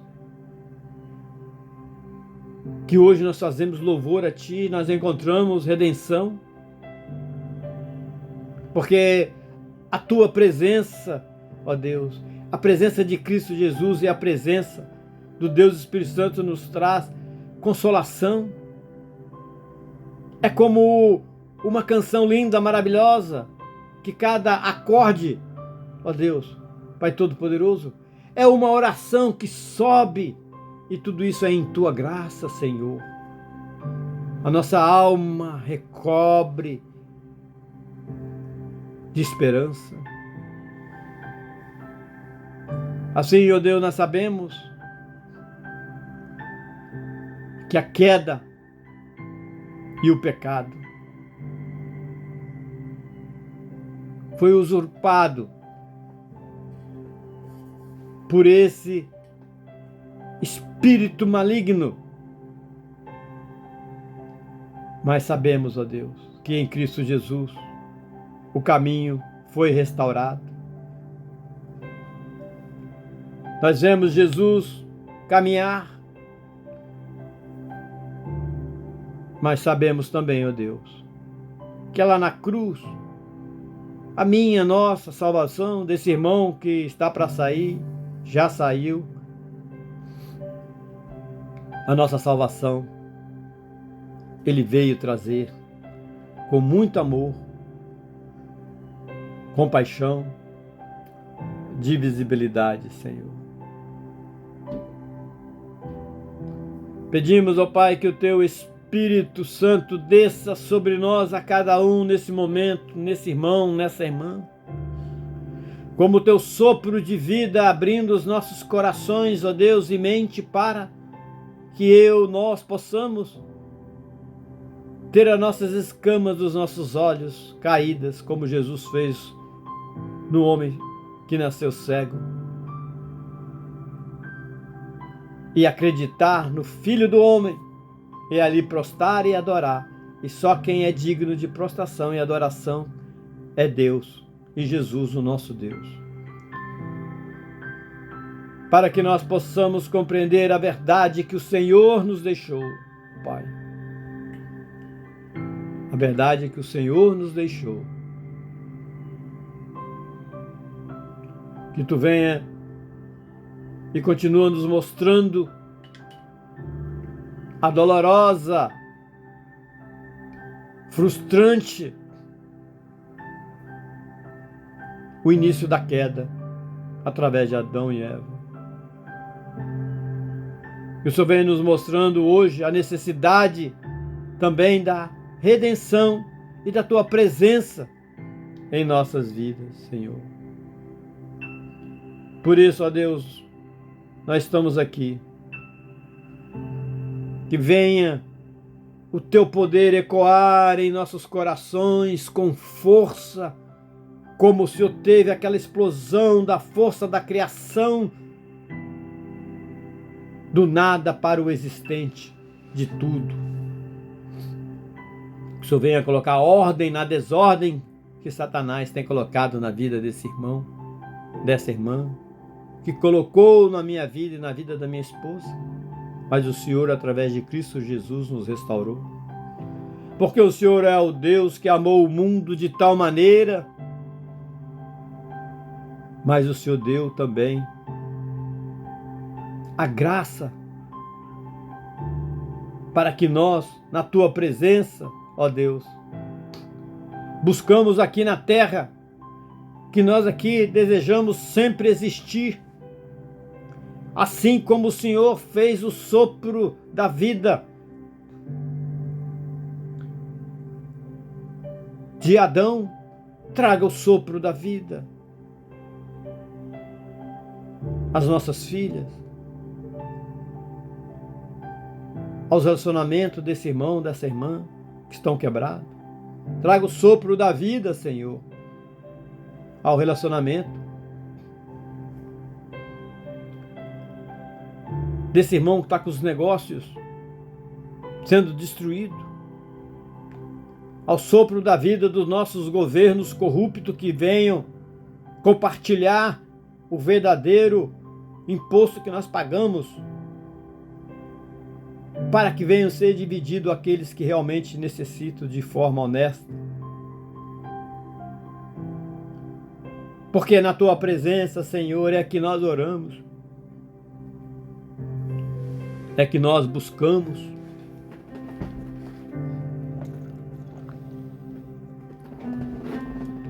que hoje nós fazemos louvor a Ti, nós encontramos redenção, porque a Tua presença, ó Deus, a presença de Cristo Jesus e a presença do Deus Espírito Santo nos traz consolação. É como uma canção linda, maravilhosa, que cada acorde, ó Deus, Pai Todo-Poderoso, é uma oração que sobe, e tudo isso é em Tua graça, Senhor. A nossa alma recobre de esperança. Assim, ó Deus, nós sabemos que a queda e o pecado foi usurpado por esse espírito maligno. Mas sabemos, ó Deus, que em Cristo Jesus o caminho foi restaurado. Nós vemos Jesus caminhar, mas sabemos também, ó Deus, que lá na cruz, a minha, nossa salvação, desse irmão que está para sair, já saiu, a nossa salvação, Ele veio trazer com muito amor, compaixão, divisibilidade, Senhor. Pedimos, ó Pai, que o Teu Espírito Santo desça sobre nós, a cada um nesse momento, nesse irmão, nessa irmã, como o Teu sopro de vida, abrindo os nossos corações, ó Deus, e mente para que nós possamos ter as nossas escamas dos nossos olhos caídas, como Jesus fez no homem que nasceu cego, e acreditar no Filho do Homem, e ali prostrar e adorar. E só quem é digno de prostração e adoração é Deus e Jesus, o nosso Deus. Para que nós possamos compreender a verdade que o Senhor nos deixou, Pai. A verdade que o Senhor nos deixou. Que Tu venha e continua nos mostrando a dolorosa, frustrante, o início da queda através de Adão e Eva. Que o Senhor vem nos mostrando hoje a necessidade também da redenção e da Tua presença em nossas vidas, Senhor. Por isso, ó Deus, nós estamos aqui. Que venha o teu poder ecoar em nossos corações com força, como o Senhor teve aquela explosão da força da criação, do nada para o existente de tudo. Que o Senhor venha colocar ordem na desordem que Satanás tem colocado na vida desse irmão, dessa irmã, que colocou na minha vida e na vida da minha esposa. Mas o Senhor, através de Cristo Jesus, nos restaurou. Porque o Senhor é o Deus que amou o mundo de tal maneira, mas o Senhor deu também a graça para que nós, na tua presença, ó Deus, buscamos aqui na terra, que nós aqui desejamos sempre existir, assim como o Senhor fez o sopro da vida de Adão, traga o sopro da vida às nossas filhas, aos relacionamentos desse irmão, dessa irmã que estão quebrados. Traga o sopro da vida, Senhor, ao relacionamento desse irmão que está com os negócios sendo destruídos, ao sopro da vida dos nossos governos corruptos que venham compartilhar o verdadeiro imposto que nós pagamos, para que venham ser divididos aqueles que realmente necessitam de forma honesta. Porque na tua presença, Senhor, é que nós oramos, é que nós buscamos.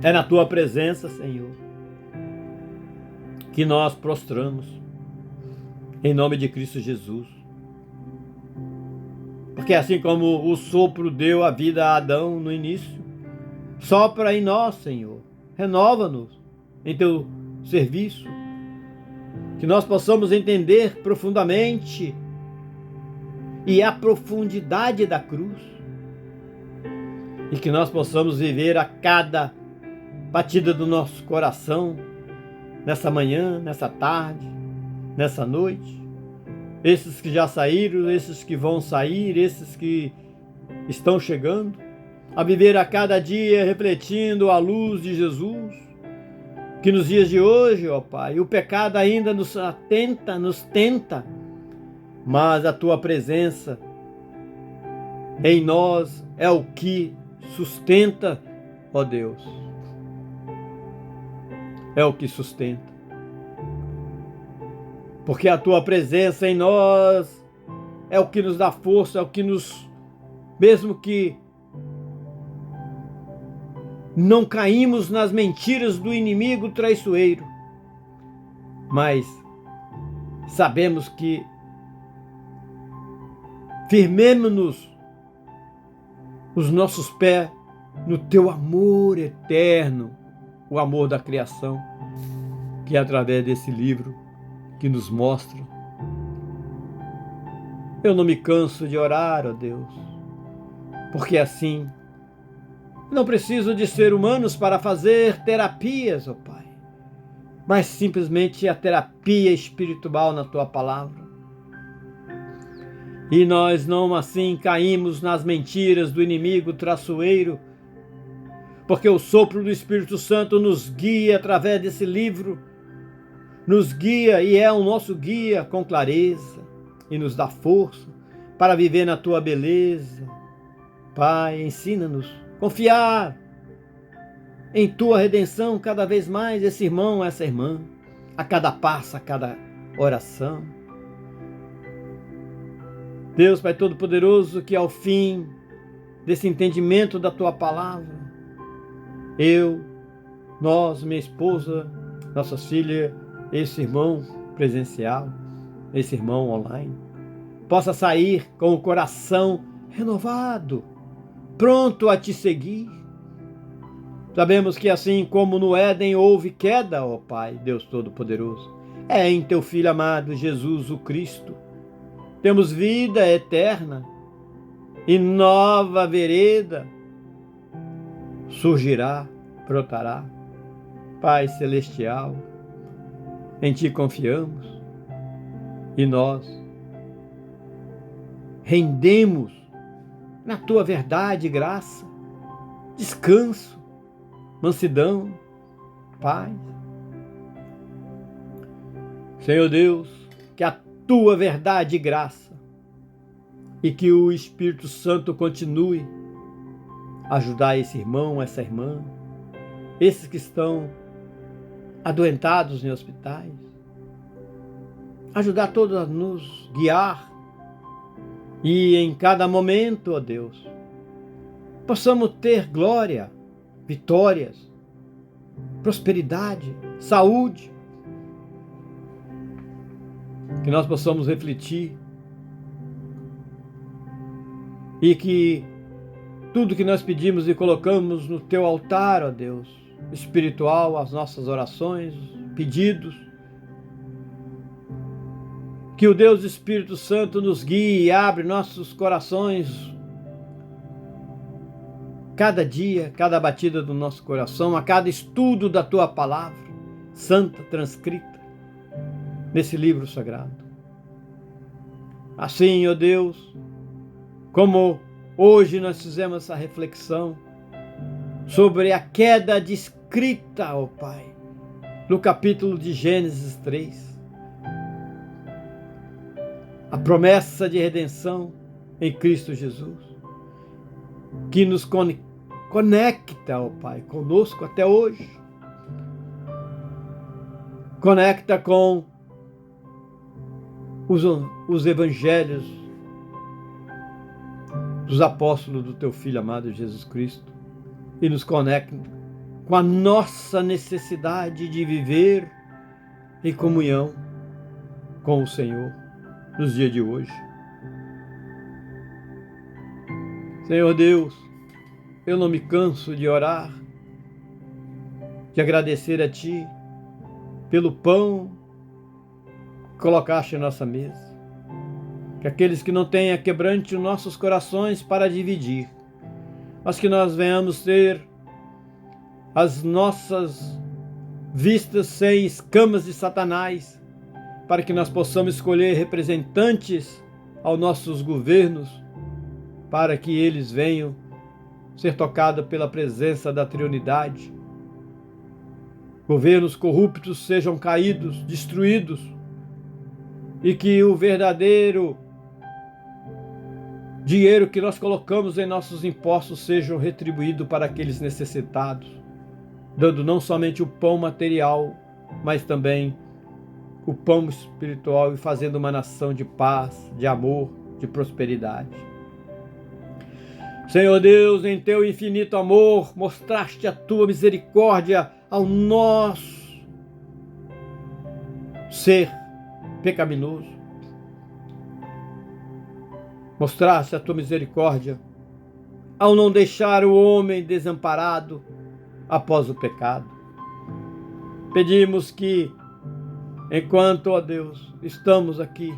É na tua presença, Senhor, que nós prostramos, em nome de Cristo Jesus. Porque assim como o sopro deu a vida a Adão no início, sopra em nós, Senhor, renova-nos em teu serviço, que nós possamos entender profundamente e a profundidade da cruz, e que nós possamos viver a cada batida do nosso coração, nessa manhã, nessa tarde, nessa noite, esses que já saíram, esses que vão sair, esses que estão chegando, a viver a cada dia refletindo a luz de Jesus, que nos dias de hoje, ó Pai, o pecado ainda nos tenta, mas a tua presença em nós é o que sustenta, ó Deus. É o que sustenta. Porque a tua presença em nós é o que nos dá força, é o que nos, mesmo que não caímos nas mentiras do inimigo traiçoeiro, mas sabemos que firmemo-nos os nossos pés no teu amor eterno, o amor da criação, que é através desse livro que nos mostra. Eu não me canso de orar, ó Deus, porque assim não preciso de ser humanos para fazer terapias, ó Pai, mas simplesmente a terapia espiritual na tua palavra. E nós não assim caímos nas mentiras do inimigo traiçoeiro, porque o sopro do Espírito Santo nos guia através desse livro, nos guia e é o nosso guia com clareza e nos dá força para viver na tua beleza. Pai, ensina-nos a confiar em tua redenção cada vez mais, esse irmão, essa irmã, a cada passo, a cada oração. Deus, Pai Todo-Poderoso, que ao fim desse entendimento da tua palavra, nós, minha esposa, nossas filhas, esse irmão presencial, esse irmão online, possa sair com o coração renovado, pronto a te seguir. Sabemos que assim como no Éden houve queda, ó Pai, Deus Todo-Poderoso, é em teu Filho amado, Jesus o Cristo. Temos vida eterna e nova vereda surgirá, brotará. Pai Celestial, em Ti confiamos e nós rendemos na Tua verdade e graça, descanso, mansidão, paz. Senhor Deus, que a Tua verdade e graça e que o Espírito Santo continue a ajudar esse irmão, essa irmã, esses que estão adoentados em hospitais, ajudar todos a nos guiar e em cada momento, ó Deus, possamos ter glória, vitórias, prosperidade, saúde, que nós possamos refletir e que tudo que nós pedimos e colocamos no Teu altar, ó Deus, espiritual, as nossas orações, pedidos, que o Deus Espírito Santo nos guie e abre nossos corações cada dia, cada batida do nosso coração, a cada estudo da Tua palavra santa, transcrita nesse livro sagrado. Assim, ó Deus, como hoje nós fizemos essa reflexão sobre a queda descrita, ó Pai, no capítulo de Gênesis 3, a promessa de redenção em Cristo Jesus, que nos conecta, ó Pai, conosco até hoje, conecta com os evangelhos dos apóstolos do Teu Filho amado Jesus Cristo e nos conecta com a nossa necessidade de viver em comunhão com o Senhor nos dias de hoje. Senhor Deus, eu não me canso de orar, de agradecer a Ti pelo pão que colocaste em nossa mesa. Que aqueles que não tenham quebrante os nossos corações para dividir, mas que nós venhamos ter as nossas vistas sem escamas de Satanás, para que nós possamos escolher representantes aos nossos governos, para que eles venham ser tocados pela presença da Trindade. Governos corruptos sejam caídos, destruídos, e que o verdadeiro dinheiro que nós colocamos em nossos impostos sejam retribuído para aqueles necessitados, dando não somente o pão material, mas também o pão espiritual e fazendo uma nação de paz, de amor, de prosperidade. Senhor Deus, em Teu infinito amor, mostraste a Tua misericórdia ao nosso ser pecaminoso. Mostraste a Tua misericórdia ao não deixar o homem desamparado após o pecado. Pedimos que, enquanto, ó Deus, estamos aqui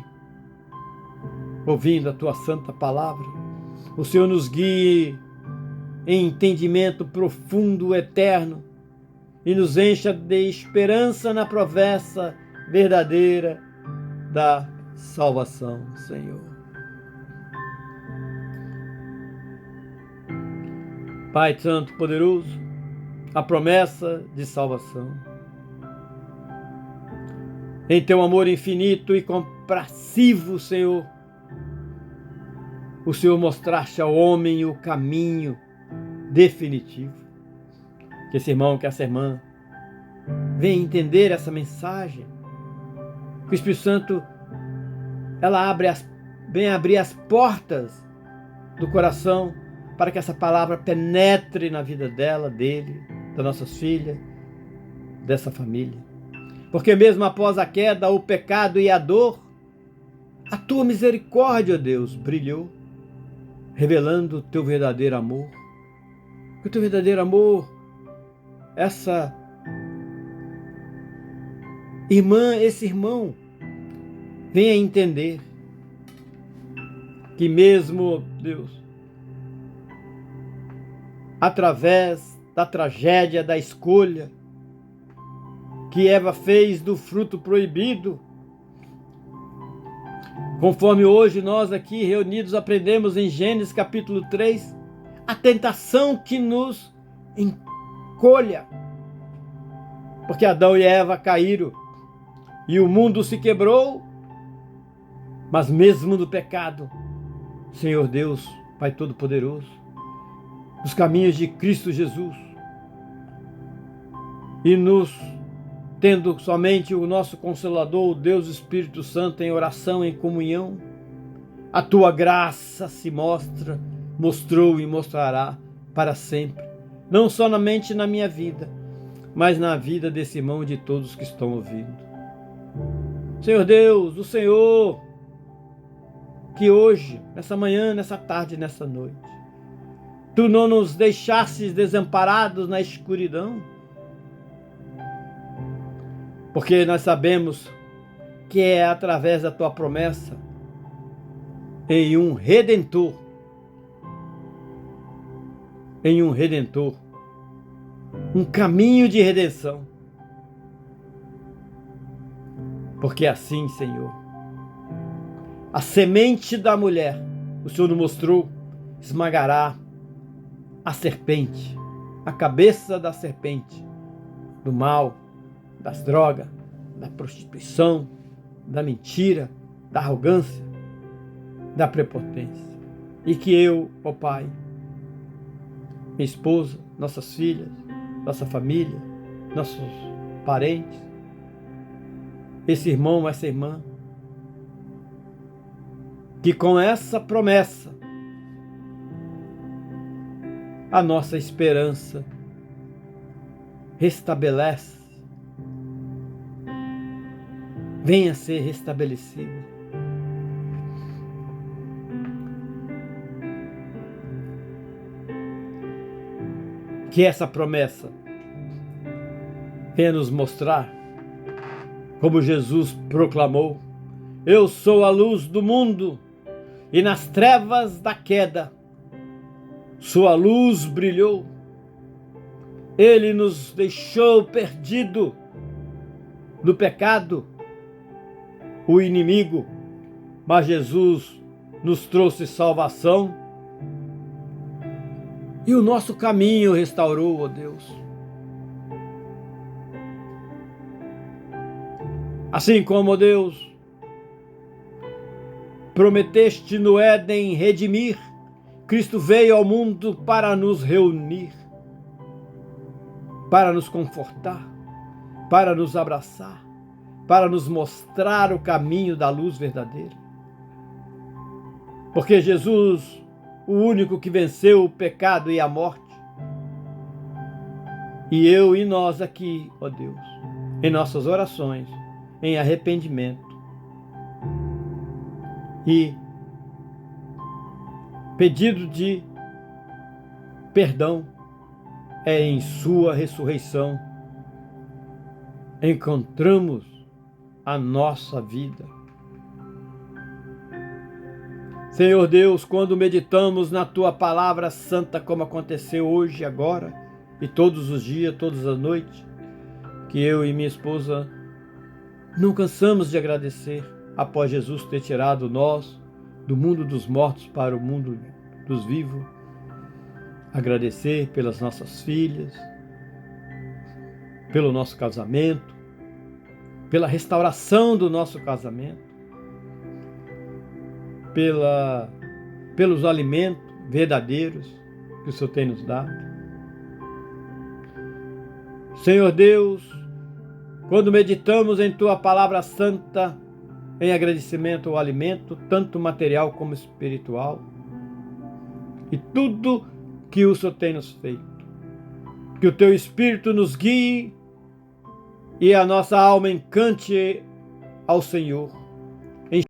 ouvindo a Tua santa palavra, o Senhor nos guie em entendimento profundo, eterno, e nos encha de esperança na promessa verdadeira da salvação, Senhor. Pai Santo Poderoso, a promessa de salvação. Em Teu amor infinito e compassivo, Senhor, o Senhor mostraste ao homem o caminho definitivo. Que esse irmão, que essa irmã venha entender essa mensagem. Que o Espírito Santo venha abrir as portas do coração para que essa palavra penetre na vida dela, dele, das nossas filhas, dessa família. Porque mesmo após a queda, o pecado e a dor, a Tua misericórdia, ó Deus, brilhou, revelando o Teu verdadeiro amor. Que o Teu verdadeiro amor, essa irmã, esse irmão, venha entender que mesmo, Deus, através da tragédia da escolha que Eva fez do fruto proibido, conforme hoje nós aqui reunidos aprendemos em Gênesis capítulo 3, a tentação que nos encolha, porque Adão e Eva caíram e o mundo se quebrou, mas mesmo no pecado, Senhor Deus, Pai Todo-Poderoso, nos caminhos de Cristo Jesus, e nos tendo somente o nosso Consolador, o Deus Espírito Santo, em oração, em comunhão, a tua graça se mostrou e mostrará para sempre, não somente na minha vida, mas na vida desse irmão e de todos que estão ouvindo. Senhor Deus, o Senhor, que hoje, nessa manhã, nessa tarde, nessa noite, Tu não nos deixasses desamparados na escuridão, porque nós sabemos que é através da Tua promessa em um Redentor, um caminho de redenção. Porque assim, Senhor, a semente da mulher, o Senhor nos mostrou, esmagará a serpente, a cabeça da serpente, do mal, das drogas, da prostituição, da mentira, da arrogância, da prepotência. E que eu, ó Pai, minha esposa, nossas filhas, nossa família, nossos parentes, esse irmão, essa irmã, que com essa promessa a nossa esperança restabelece, venha a ser restabelecida. Que essa promessa venha nos mostrar, como Jesus proclamou: eu sou a luz do mundo, e nas trevas da queda sua luz brilhou. Ele nos deixou perdido no pecado, o inimigo, mas Jesus nos trouxe salvação e o nosso caminho restaurou, ó Deus. Assim como, ó Deus, prometeste no Éden redimir, Cristo veio ao mundo para nos reunir, para nos confortar, para nos abraçar, para nos mostrar o caminho da luz verdadeira. Porque Jesus, o único que venceu o pecado e a morte, e eu e nós aqui, ó Deus, em nossas orações, em arrependimento e pedido de perdão, é em sua ressurreição encontramos a nossa vida. Senhor Deus, quando meditamos na Tua palavra santa, como aconteceu hoje, agora, e todos os dias, todas as noites, que eu e minha esposa não cansamos de agradecer após Jesus ter tirado nós do mundo dos mortos para o mundo dos vivos. Agradecer pelas nossas filhas, pelo nosso casamento, pela restauração do nosso casamento, pelos alimentos verdadeiros que o Senhor tem nos dado. Senhor Deus, quando meditamos em Tua palavra santa, em agradecimento ao alimento, tanto material como espiritual, e tudo que o Senhor tem nos feito, que o Teu Espírito nos guie e a nossa alma encante ao Senhor,